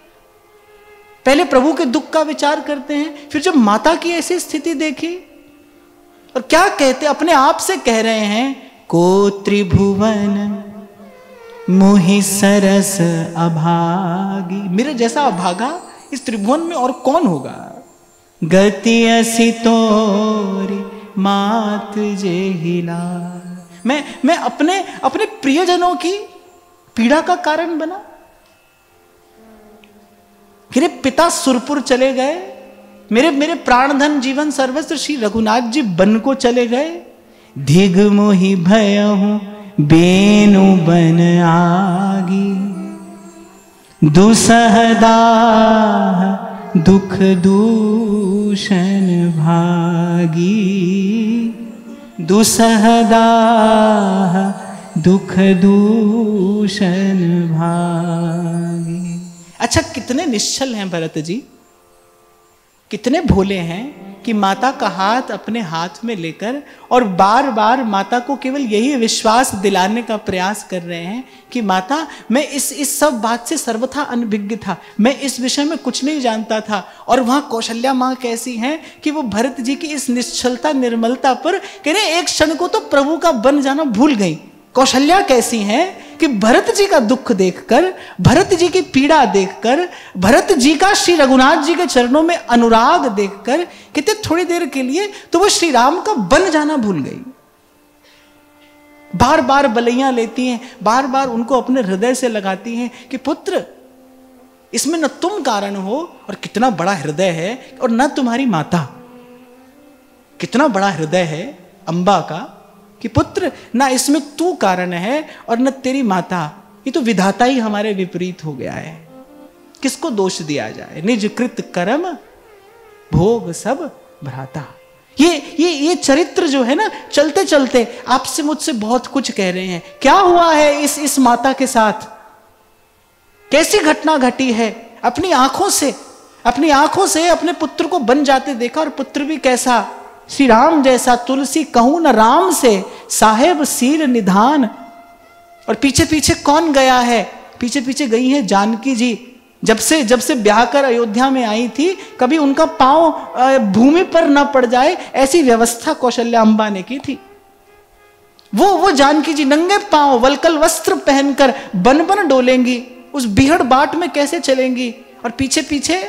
पहले प्रभु के दुख का विचार करते हैं, फिर जब माता की ऐसी स्थिति देखी और क्या कहते, अपने आप से कह रहे हैं, को त्रिभुवन मोहि सरस अभागी। मेरे जैसा अभागा इस त्रिभुवन में और कौन होगा? गति असि तोरी मात जेहि लाई। मैं अपने प्रियजनों की पीड़ा का कारण बना। मेरे पिता सुरपुर चले गए, मेरे प्राणधन जीवन सर्वस्व श्री रघुनाथ जी बन को चले गए। धिग मोहि भयहु बेनु बन आगी, दुसहदा दुख दूषण भागी। दुसहदा दुख दूषण भागी। अच्छा, कितने निश्चल हैं भरत जी, कितने भोले हैं कि माता का हाथ अपने हाथ में लेकर और बार बार माता को केवल यही विश्वास दिलाने का प्रयास कर रहे हैं कि माता, मैं इस सब बात से सर्वथा अनभिज्ञ था, मैं इस विषय में कुछ नहीं जानता था। और वहां कौशल्या मां कैसी हैं कि वो भरत जी की इस निश्चलता निर्मलता पर कह रहे एक क्षण को तो प्रभु का बन जाना भूल गई। कौशल्या कैसी हैं कि भरत जी का दुख देखकर, भरत जी की पीड़ा देखकर, भरत जी का श्री रघुनाथ जी के चरणों में अनुराग देखकर कहते थोड़ी देर के लिए तो वो श्री राम का बन जाना भूल गई। बार बार बलैयां लेती हैं, बार बार उनको अपने हृदय से लगाती हैं कि पुत्र इसमें न तुम कारण हो, और कितना बड़ा हृदय है, और न तुम्हारी माता, कितना बड़ा हृदय है अंबा का कि पुत्र ना इसमें तू कारण है और न तेरी माता। ये तो विधाता ही हमारे विपरीत हो गया है, किसको दोष दिया जाए। निज कृत कर्म भोग सब भ्राता। ये चरित्र जो है ना, चलते चलते आपसे मुझसे बहुत कुछ कह रहे हैं। क्या हुआ है इस माता के साथ, कैसी घटना घटी है। अपनी आंखों से अपने पुत्र को बन जाते देखा, और पुत्र भी कैसा, श्री राम जैसा तुलसी कहूं न राम से, साहेब सीर निधान। और पीछे पीछे कौन गया है, पीछे पीछे गई है जानकी जी। जब से ब्याह कर अयोध्या में आई थी, कभी उनका पांव भूमि पर न पड़ जाए ऐसी व्यवस्था कौशल्या अम्बा ने की थी। वो जानकी जी नंगे पांव वलकल वस्त्र पहनकर बन बन डोलेंगी, उस बिहड़ बाट में कैसे चलेंगी, और पीछे पीछे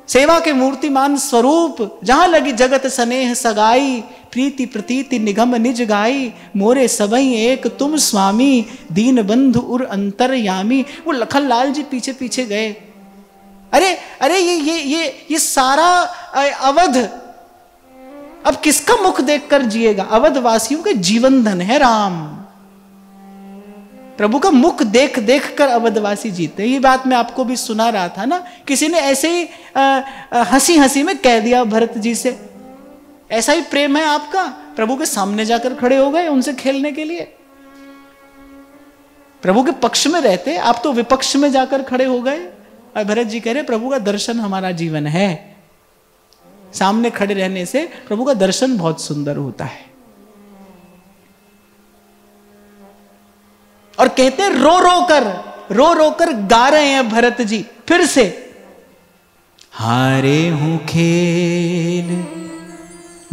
सेवा के मूर्तिमान स्वरूप, जहां लगी जगत स्नेह सगाई, प्रीति प्रतीति निगम निज गाई, मोरे सबई एक तुम स्वामी, दीन बंधु उर अंतरयामी। वो लखन लाल जी पीछे पीछे गए। अरे ये सारा अवध अब किसका मुख देखकर जिएगा। अवध वासियों के जीवन धन है राम, प्रभु का मुख देख देख कर अवधवासी जीते। ये बात मैं आपको भी सुना रहा था ना, किसी ने ऐसे ही हंसी हंसी में कह दिया भरत जी से, ऐसा ही प्रेम है आपका। प्रभु के सामने जाकर खड़े हो गए उनसे खेलने के लिए। प्रभु के पक्ष में रहते, आप तो विपक्ष में जाकर खड़े हो गए। और भरत जी कह रहे प्रभु का दर्शन हमारा जीवन है, सामने खड़े रहने से प्रभु का दर्शन बहुत सुंदर होता है। और कहते रो रो कर गा रहे हैं भरत जी फिर से, हारे हूं खेल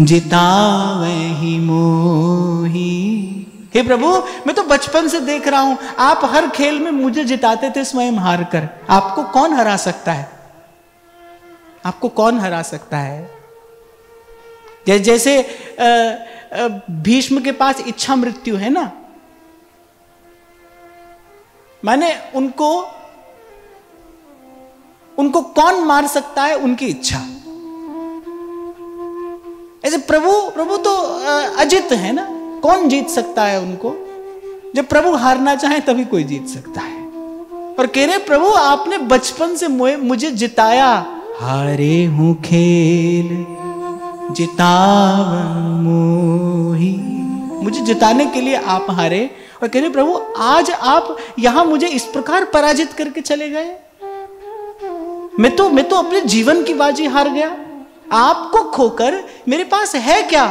जितावहि मोही। हे प्रभु, मैं तो बचपन से देख रहा हूं, आप हर खेल में मुझे जिताते थे स्वयं हार कर। आपको कौन हरा सकता है, आपको कौन हरा सकता है। जैसे भीष्म के पास इच्छा मृत्यु है ना, माने उनको कौन मार सकता है, उनकी इच्छा। ऐसे प्रभु तो अजित है ना, कौन जीत सकता है उनको। जब प्रभु हारना चाहे तभी कोई जीत सकता है। और कह रहे प्रभु आपने बचपन से मुझे जिताया, हारे हूं खेल जिताव मोही। मुझे जिताने के लिए आप हारे, और कह रहे प्रभु आज आप यहां मुझे इस प्रकार पराजित करके चले गए। मैं तो अपने जीवन की बाजी हार गया, आपको खोकर मेरे पास है क्या।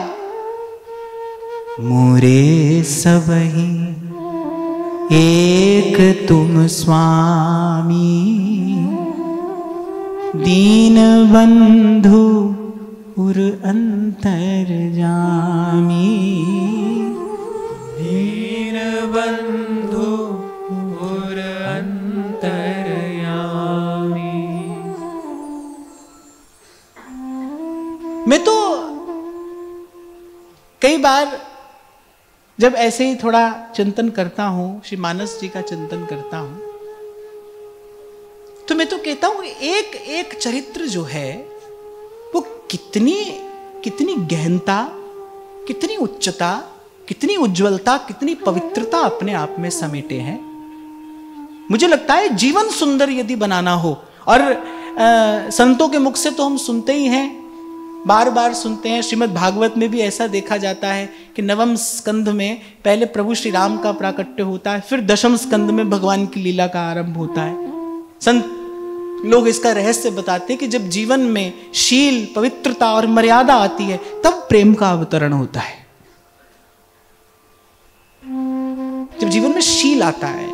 मोरे सबही एक तुम स्वामी, दीन बंधु उर अंतरजामी। दीन बंधु उर अंतरयामी। मैं तो कई बार जब ऐसे ही थोड़ा चिंतन करता हूं, श्री मानस जी का चिंतन करता हूं, तो मैं तो कहता हूं एक एक चरित्र जो है वो कितनी गहनता, कितनी उच्चता, कितनी उज्जवलता, कितनी पवित्रता अपने आप में समेटे हैं। मुझे लगता है जीवन सुंदर यदि बनाना हो, और संतों के मुख से तो हम सुनते ही हैं, बार बार सुनते हैं। श्रीमद् भागवत में भी ऐसा देखा जाता है कि नवम स्कंध में पहले प्रभु श्री राम का प्राकट्य होता है, फिर दशम स्कंध में भगवान की लीला का आरंभ होता है। संत लोग इसका रहस्य बताते हैं कि जब जीवन में शील, पवित्रता और मर्यादा आती है तब प्रेम का अवतरण होता है। जब जीवन में शील आता है,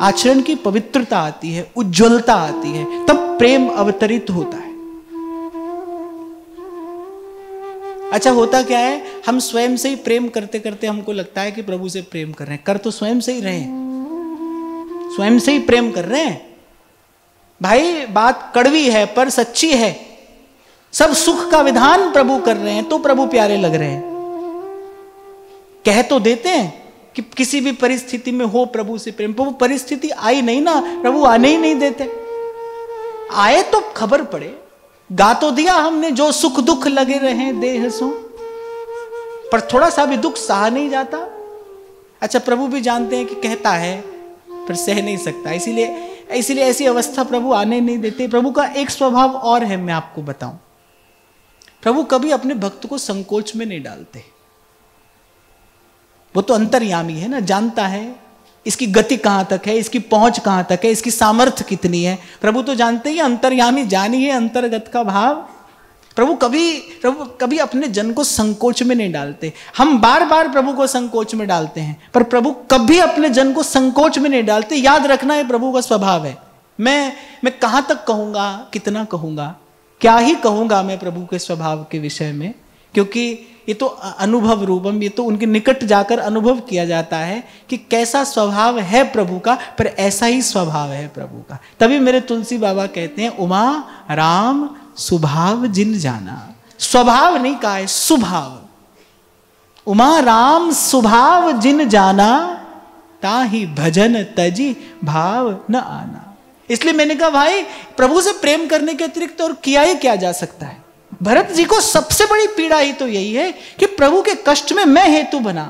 आचरण की पवित्रता आती है, उज्ज्वलता आती है, तब प्रेम अवतरित होता है। अच्छा होता क्या है, हम स्वयं से ही प्रेम करते करते हमको लगता है कि प्रभु से प्रेम कर रहे हैं, कर तो स्वयं से ही रहे हैं, स्वयं से ही प्रेम कर रहे हैं। भाई बात कड़वी है पर सच्ची है। सब सुख का विधान प्रभु कर रहे हैं तो प्रभु प्यारे लग रहे हैं। कह तो देते हैं कि किसी भी परिस्थिति में हो प्रभु से प्रेम, प्रभु परिस्थिति आई नहीं ना, प्रभु आने ही नहीं देते। आए तो खबर पड़े। गा तो दिया हमने, जो सुख दुख लगे रहे देह सो, पर थोड़ा सा भी दुख सहा नहीं जाता। अच्छा, प्रभु भी जानते हैं कि कहता है पर सह नहीं सकता, इसीलिए ऐसी अवस्था प्रभु आने नहीं देते। प्रभु का एक स्वभाव और है, मैं आपको बताऊं। प्रभु कभी अपने भक्त को संकोच में नहीं डालते। वो तो अंतर्यामी है ना, जानता है इसकी गति कहां तक है, इसकी पहुंच कहां तक है, इसकी सामर्थ्य कितनी है। प्रभु तो जानते ही, अंतर्यामी जानी है अंतर्गत का भाव। प्रभु कभी अपने जन को संकोच में नहीं डालते। हम बार बार प्रभु को संकोच में डालते हैं, पर प्रभु कभी अपने जन को संकोच में नहीं डालते। याद रखना है प्रभु का स्वभाव है। मैं कहां तक कहूंगा, कितना कहूंगा, क्या ही कहूंगा मैं प्रभु के स्वभाव के विषय में, क्योंकि ये तो अनुभव रूपम, ये तो उनके निकट जाकर अनुभव किया जाता है कि कैसा स्वभाव है प्रभु का, पर ऐसा ही स्वभाव है प्रभु का। तभी मेरे तुलसी बाबा कहते हैं, उमा राम स्वभाव जिन जाना। स्वभाव नहीं कहा है, स्वभाव। उमा राम स्वभाव जिन जाना, ताहि भजन तजी भाव न आना। इसलिए मैंने कहा भाई, प्रभु से प्रेम करने के अतिरिक्त और किया ही क्या जा सकता है। भरत जी को सबसे बड़ी पीड़ा ही तो यही है कि प्रभु के कष्ट में मैं हेतु बना।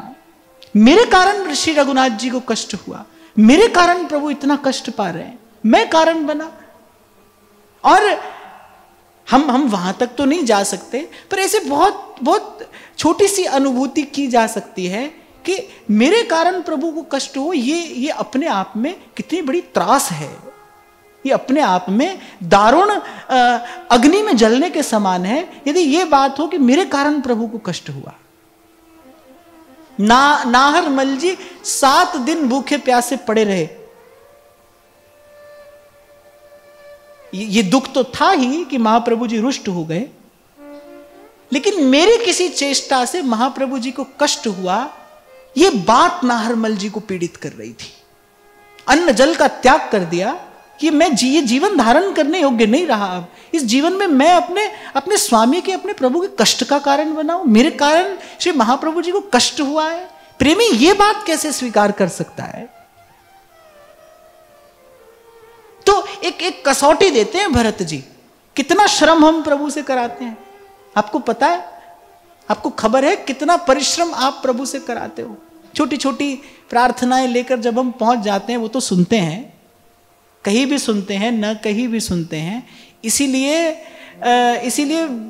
मेरे कारण ऋषि रघुनाथ जी को कष्ट हुआ, मेरे कारण प्रभु इतना कष्ट पा रहे हैं, मैं कारण बना। और हम वहां तक तो नहीं जा सकते, पर ऐसे बहुत बहुत छोटी सी अनुभूति की जा सकती है कि मेरे कारण प्रभु को कष्ट हो। ये अपने आप में कितनी बड़ी त्रास है। ये अपने आप में दारुण अग्नि में जलने के समान है यदि ये बात हो कि मेरे कारण प्रभु को कष्ट हुआ। नाहर मल जी 7 दिन भूखे प्यासे पड़े रहे। ये दुख तो था ही कि महाप्रभु जी रुष्ट हो गए, लेकिन मेरी किसी चेष्टा से महाप्रभु जी को कष्ट हुआ, ये बात नाहरमल जी को पीड़ित कर रही थी। अन्न जल का त्याग कर दिया कि ये जीवन धारण करने योग्य नहीं रहा। अब इस जीवन में मैं अपने स्वामी के, अपने प्रभु के कष्ट का कारण बनाऊं। मेरे कारण श्री महाप्रभु जी को कष्ट हुआ है। प्रेमी ये बात कैसे स्वीकार कर सकता है? तो एक कसौटी देते हैं भरत जी। कितना श्रम हम प्रभु से कराते हैं, आपको पता है? आपको खबर है कितना परिश्रम आप प्रभु से कराते हो? छोटी छोटी प्रार्थनाएं लेकर जब हम पहुंच जाते हैं, वो तो सुनते हैं, कहीं भी सुनते हैं, न कहीं भी सुनते हैं। इसीलिए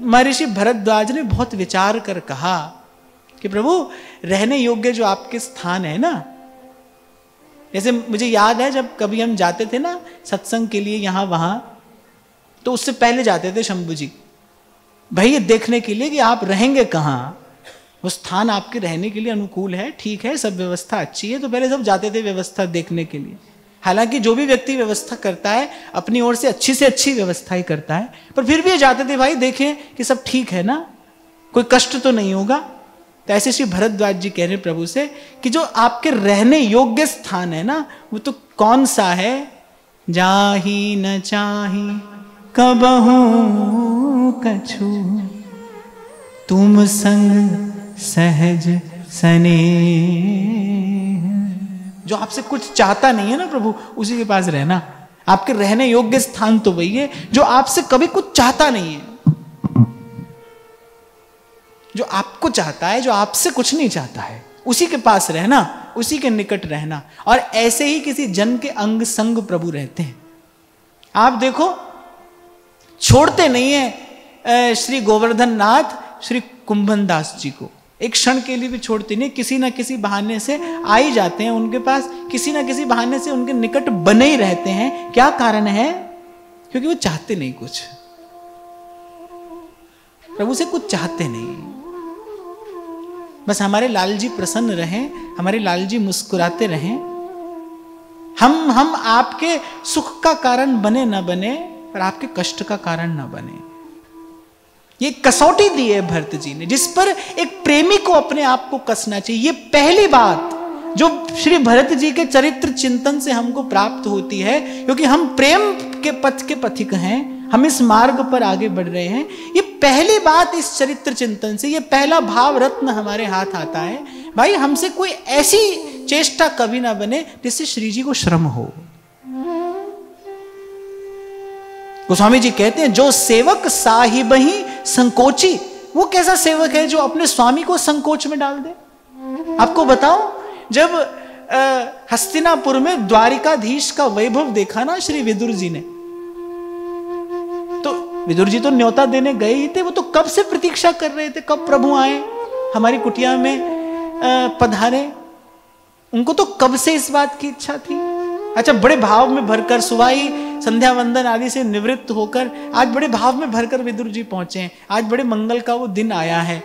महर्षि भरद्वाज ने बहुत विचार कर कहा कि प्रभु रहने योग्य जो आपके स्थान है ना, जैसे मुझे याद है जब कभी हम जाते थे ना सत्संग के लिए यहाँ वहाँ, तो उससे पहले जाते थे शंभू जी भाई ये देखने के लिए कि आप रहेंगे कहाँ, वो स्थान आपके रहने के लिए अनुकूल है, ठीक है, सब व्यवस्था अच्छी है। तो पहले सब जाते थे व्यवस्था देखने के लिए। हालांकि जो भी व्यक्ति व्यवस्था करता है अपनी ओर से अच्छी व्यवस्था ही करता है, पर फिर भी ये जाते थे भाई देखें कि सब ठीक है ना, कोई कष्ट तो नहीं होगा। तो ऐसे श्री भरद्वाज जी कह रहे प्रभु से कि जो आपके रहने योग्य स्थान है ना, वो तो कौन सा है? जाही न चाही कबहू कछु, तुम संग सहज सने। जो आपसे कुछ चाहता नहीं है ना प्रभु, उसी के पास रहना। आपके रहने योग्य स्थान तो वही है जो आपसे कभी कुछ चाहता नहीं है, जो आपको चाहता है, जो आपसे कुछ नहीं चाहता है, उसी के पास रहना, उसी के निकट रहना। और ऐसे ही किसी जन के अंग संग प्रभु रहते हैं। आप देखो छोड़ते नहीं है श्री गोवर्धन नाथ श्री कुंभन दास जी को, एक क्षण के लिए भी छोड़ते नहीं। किसी ना किसी बहाने से आ ही जाते हैं उनके पास, किसी ना किसी बहाने से उनके निकट बने ही रहते हैं। क्या कारण है? क्योंकि वो चाहते नहीं कुछ, प्रभु से कुछ चाहते नहीं, बस हमारे लाल जी प्रसन्न रहें, हमारे लाल जी मुस्कुराते रहें। हम आपके सुख का कारण बने ना बने, पर आपके कष्ट का कारण ना बने। ये कसौटी दी है भरत जी ने, जिस पर एक प्रेमी को अपने आप को कसना चाहिए। ये पहली बात जो श्री भरत जी के चरित्र चिंतन से हमको प्राप्त होती है, क्योंकि हम प्रेम के पथ के पथिक हैं, हम इस मार्ग पर आगे बढ़ रहे हैं। ये पहली बात इस चरित्र चिंतन से, ये पहला भाव रत्न हमारे हाथ आता है। भाई हमसे कोई ऐसी चेष्टा कभी ना बने जिससे श्री जी को श्रम हो। गोस्वामी जी कहते हैं, जो सेवक साहिब ही संकोची, वो कैसा सेवक है जो अपने स्वामी को संकोच में डाल दे। आपको बताऊं, जब हस्तिनापुर में द्वारिकाधीश का वैभव देखा ना श्री विदुर जी ने, तो विदुर जी तो न्योता देने गए ही थे, वो तो कब से प्रतीक्षा कर रहे थे, कब प्रभु आए हमारी कुटिया में पधारे। उनको तो कब से इस बात की इच्छा थी। अच्छा, बड़े भाव में भरकर सुबह ही संध्या वंदन आदि से निवृत्त होकर आज बड़े भाव में भरकर विदुर जी पहुंचे हैं। आज बड़े मंगल का वो दिन आया है,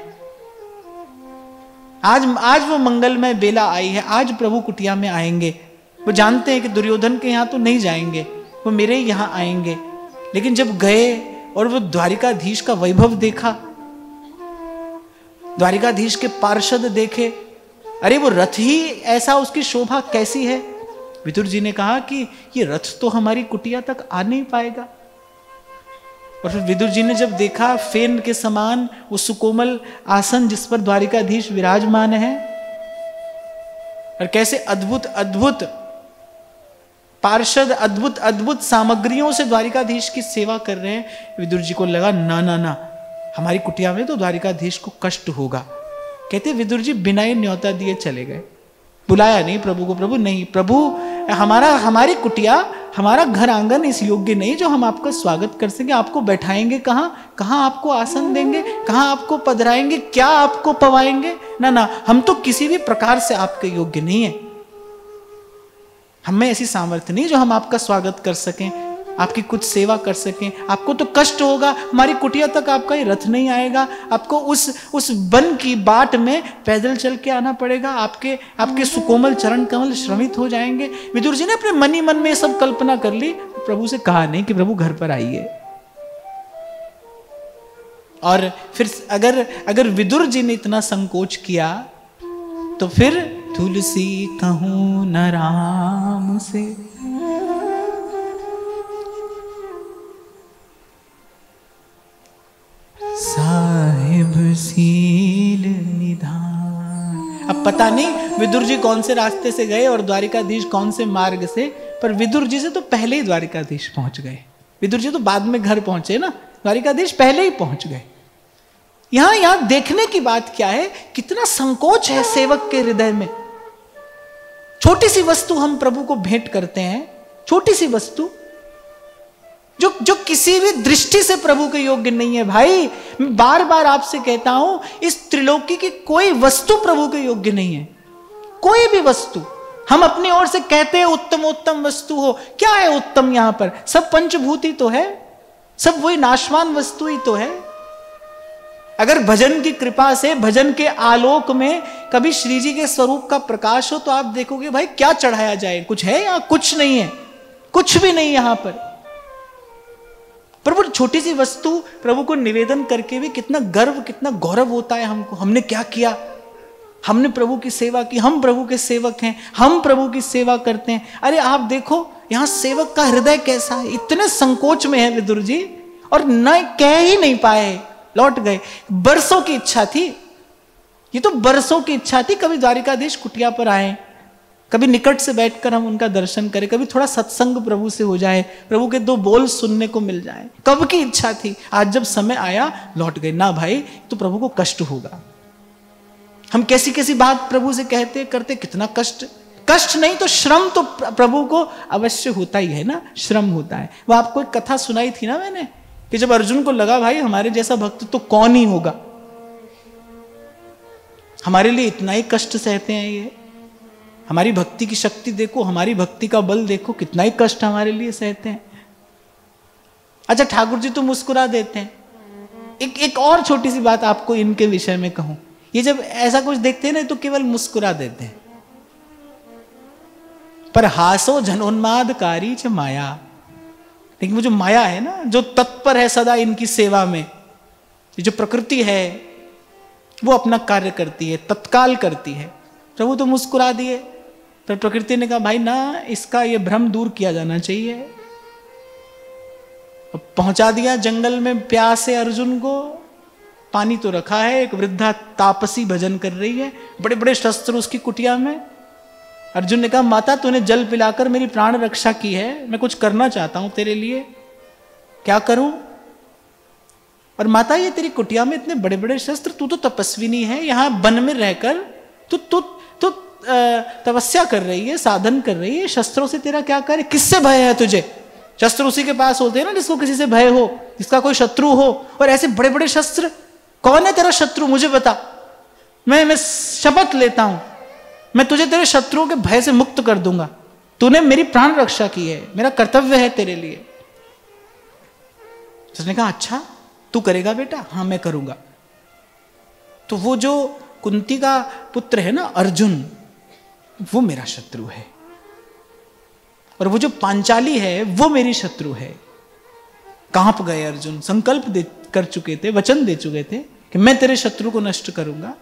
आज वो मंगलमय बेला आई है, आज प्रभु कुटिया में आएंगे। वो जानते हैं कि दुर्योधन के यहां तो नहीं जाएंगे, वो मेरे यहां आएंगे। लेकिन जब गए और वो द्वारिकाधीश का वैभव देखा, द्वारिकाधीश के पार्षद देखे, अरे वो रथ ही ऐसा, उसकी शोभा कैसी है। विदुर जी ने कहा कि ये रथ तो हमारी कुटिया तक आ नहीं पाएगा। और फिर विदुर जी ने जब देखा फेन के समान वो सुकोमल आसन जिस पर द्वारिकाधीश विराजमान है, और कैसे अद्भुत अद्भुत पार्षद अद्भुत अद्भुत सामग्रियों से द्वारिकाधीश की सेवा कर रहे हैं, विदुर जी को लगा ना ना ना, हमारी कुटिया में तो द्वारिकाधीश को कष्ट होगा। कहते विदुर जी बिना ही न्योता दिए चले गए, बुलाया नहीं प्रभु को। प्रभु नहीं, प्रभु हमारी कुटिया, हमारा घर आंगन इस योग्य नहीं जो हम आपका स्वागत कर सके। आपको बैठाएंगे कहाँ, कहाँ आपको आसन देंगे, कहाँ आपको पधराएंगे, क्या आपको पवाएंगे, ना ना, हम तो किसी भी प्रकार से आपके योग्य नहीं है। हमें ऐसी सामर्थ्य नहीं जो हम आपका स्वागत कर सकें, आपकी कुछ सेवा कर सकें। आपको तो कष्ट होगा, हमारी कुटिया तक आपका ये रथ नहीं आएगा, आपको उस वन की बाट में पैदल चल के आना पड़ेगा, आपके सुकोमल चरण कमल श्रमित हो जाएंगे। विदुर जी ने अपने मन ही मन में सब कल्पना कर ली, प्रभु से कहा नहीं कि प्रभु घर पर आइए। और फिर अगर विदुर जी ने इतना संकोच किया तो फिर तुलसी कहूं न राम से, साहिब सील निधान। अब पता नहीं विदुर जी कौन से रास्ते से गए और द्वारिकाधीश कौन से मार्ग से, पर विदुर जी से तो पहले ही द्वारिकाधीश पहुंच गए। विदुर जी तो बाद में घर पहुंचे ना, द्वारिकाधीश पहले ही पहुंच गए। यहां देखने की बात क्या है, कितना संकोच है सेवक के हृदय में। छोटी सी वस्तु हम प्रभु को भेंट करते हैं, छोटी सी वस्तु जो किसी भी दृष्टि से प्रभु के योग्य नहीं है। भाई मैं बार बार आपसे कहता हूं, इस त्रिलोकी की कोई वस्तु प्रभु के योग्य नहीं है। कोई भी वस्तु हम अपनी ओर से कहते हैं उत्तम वस्तु हो, क्या है उत्तम? यहां पर सब पंचभूत ही तो है, सब वही नाशवान वस्तु ही तो है। अगर भजन की कृपा से, भजन के आलोक में कभी श्री जी के स्वरूप का प्रकाश हो तो आप देखोगे भाई क्या चढ़ाया जाए, कुछ है यहां? कुछ नहीं है, कुछ भी नहीं यहां पर। प्रभु छोटी सी वस्तु प्रभु को निवेदन करके भी कितना गर्व, कितना गौरव होता है हमको। हमने क्या किया, हमने प्रभु की सेवा की, हम प्रभु के सेवक हैं, हम प्रभु की सेवा करते हैं। अरे आप देखो यहां सेवक का हृदय कैसा है, इतने संकोच में है विदुर जी, और न कह ही नहीं पाए, लौट गए। बरसों की इच्छा थी, ये तो बरसों की इच्छा थी, कभी द्वारिकाधीश कुटिया पर आए, कभी निकट से बैठकर हम उनका दर्शन करें, कभी थोड़ा सत्संग प्रभु से हो जाए, प्रभु के दो बोल सुनने को मिल जाए। कब की इच्छा थी, आज जब समय आया लौट गए। ना भाई, तो प्रभु को कष्ट होगा। हम कैसी कैसी बात प्रभु से कहते करते, कितना कष्ट नहीं तो श्रम तो प्रभु को अवश्य होता ही है ना, श्रम होता है। वो आपको एक कथा सुनाई थी ना मैंने, कि जब अर्जुन को लगा भाई हमारे जैसा भक्त तो कौन ही होगा, हमारे लिए इतना ही कष्ट सहते हैं ये, हमारी भक्ति की शक्ति देखो, हमारी भक्ति का बल देखो, कितना ही कष्ट हमारे लिए सहते हैं। अच्छा ठाकुर जी तो मुस्कुरा देते हैं। एक और छोटी सी बात आपको इनके विषय में कहूं, ये जब ऐसा कुछ देखते हैं ना तो केवल मुस्कुरा देते हैं, पर हासो जनोन्मादकारी च माया। लेकिन वो जो माया है ना, जो तत्पर है सदा इनकी सेवा में, ये जो प्रकृति है वो अपना कार्य करती है, तत्काल करती है। प्रभु तो मुस्कुरा दिए, तो प्रकृति ने कहा भाई ना, इसका ये भ्रम दूर किया जाना चाहिए। अब पहुंचा दिया जंगल में प्यासे अर्जुन को, पानी तो रखा है, एक वृद्धा तापसी भजन कर रही है, बड़े बड़े शस्त्र उसकी कुटिया में। अर्जुन ने कहा माता तूने जल पिलाकर मेरी प्राण रक्षा की है, मैं कुछ करना चाहता हूं तेरे लिए, क्या करूं? और माता ये तेरी कुटिया में इतने बड़े बड़े शस्त्र, तू तो तपस्विनी है, यहां वन में रहकर तू तू तू तपस्या कर रही है, साधन कर रही है, शस्त्रों से तेरा क्या कार्य? किससे भय है तुझे? शस्त्र उसी के पास होते हैं ना जिसको किसी से भय हो, जिसका कोई शत्रु हो। और ऐसे बड़े बड़े शस्त्र, कौन है तेरा शत्रु मुझे बता, मैं शपथ लेता हूं मैं तुझे तेरे शत्रुओं के भय से मुक्त कर दूंगा, तूने मेरी प्राण रक्षा की है, मेरा कर्तव्य है तेरे लिए। उसने कहा अच्छा तू करेगा बेटा? हाँ मैं करूंगा। तो वो जो कुंती का पुत्र है ना अर्जुन, वो मेरा शत्रु है, और वो जो पांचाली है वो मेरी शत्रु है। कांप गए अर्जुन, संकल्प कर चुके थे, वचन दे चुके थे कि मैं तेरे शत्रु को नष्ट करूंगा।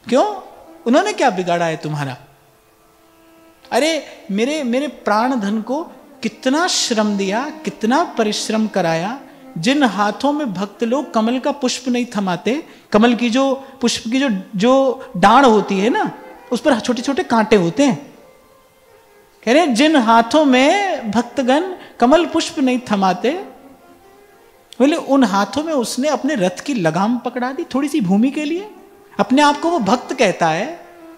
क्यों? उन्होंने क्या बिगाड़ा है तुम्हारा? अरे मेरे प्राण धन को कितना श्रम दिया, कितना परिश्रम कराया। जिन हाथों में भक्त लोग कमल का पुष्प नहीं थमाते, कमल की जो पुष्प की जो डांड होती है ना, उस पर छोटे छोटे कांटे होते हैं। कह रहे जिन हाथों में भक्तगण कमल पुष्प नहीं थमाते, बोले उन हाथों में उसने अपने रथ की लगाम पकड़ा दी थोड़ी सी भूमि के लिए। अपने आप को वो भक्त कहता है,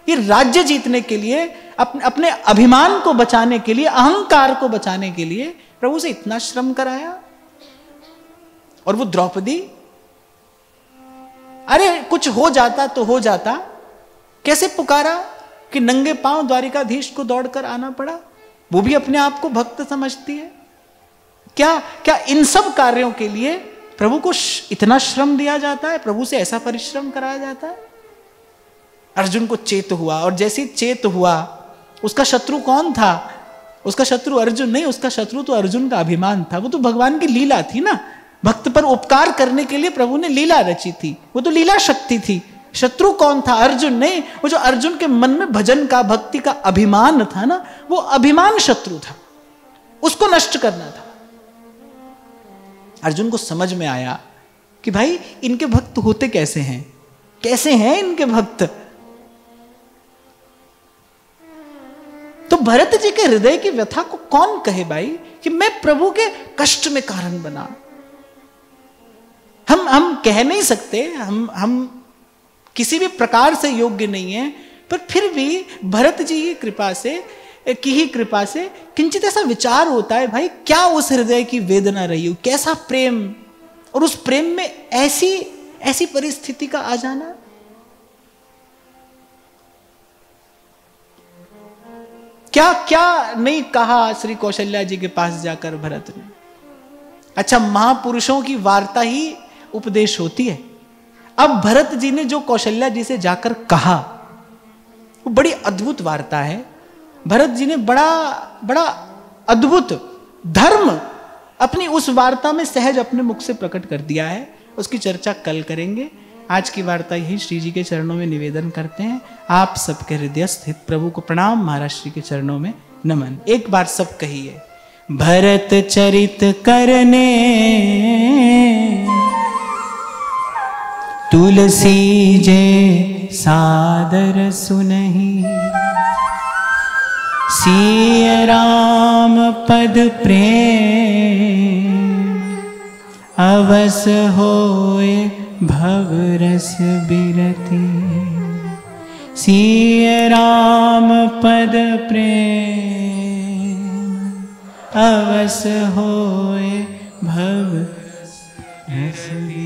ये राज्य जीतने के लिए, अपने अभिमान को बचाने के लिए, अहंकार को बचाने के लिए प्रभु से इतना श्रम कराया। और वो द्रौपदी, अरे कुछ हो जाता तो हो जाता, कैसे पुकारा कि नंगे पांव द्वारिकाधीश को दौड़कर आना पड़ा। वो भी अपने आप को भक्त समझती है। क्या इन सब कार्यों के लिए प्रभु को इतना श्रम दिया जाता है, प्रभु से ऐसा परिश्रम कराया जाता है? अर्जुन को चेत हुआ, और जैसे ही चेत हुआ, उसका शत्रु कौन था? उसका शत्रु अर्जुन नहीं, उसका शत्रु तो अर्जुन का अभिमान था। वो तो भगवान की लीला थी ना, भक्त पर उपकार करने के लिए प्रभु ने लीला रची थी, वो तो लीला शक्ति थी। शत्रु कौन था? अर्जुन नहीं, वो जो अर्जुन के मन में भजन का, भक्ति का अभिमान था ना, वो अभिमान शत्रु था, उसको नष्ट करना था। अर्जुन को समझ में आया कि भाई इनके भक्त होते कैसे हैं, कैसे हैं इनके भक्त। तो भरत जी के हृदय की व्यथा को कौन कहे भाई कि मैं प्रभु के कष्ट में कारण बना। हम कह नहीं सकते, हम किसी भी प्रकार से योग्य नहीं है, पर फिर भी भरत जी की कृपा से किंचित ऐसा विचार होता है भाई, क्या उस हृदय की वेदना रही हो, कैसा प्रेम, और उस प्रेम में ऐसी परिस्थिति का आ जाना। क्या नहीं कहा श्री कौशल्या जी के पास जाकर भरत ने। अच्छा, महापुरुषों की वार्ता ही उपदेश होती है। अब भरत जी ने जो कौशल्या जी से जाकर कहा, वो बड़ी अद्भुत वार्ता है। भरत जी ने बड़ा अद्भुत धर्म अपनी उस वार्ता में सहज अपने मुख से प्रकट कर दिया है। उसकी चर्चा कल करेंगे। आज की वार्ता यही श्री जी के चरणों में निवेदन करते हैं। आप सबके हृदय स्थित प्रभु को प्रणाम, महाराज श्री के चरणों में नमन। एक बार सब कहिए, भरत चरित करने तुलसी जे सादर सुनहि, सिय राम पद प्रेम अवस होए भव रस बिरति। सिय राम पद प्रेम अवस होए भव रस बिरति।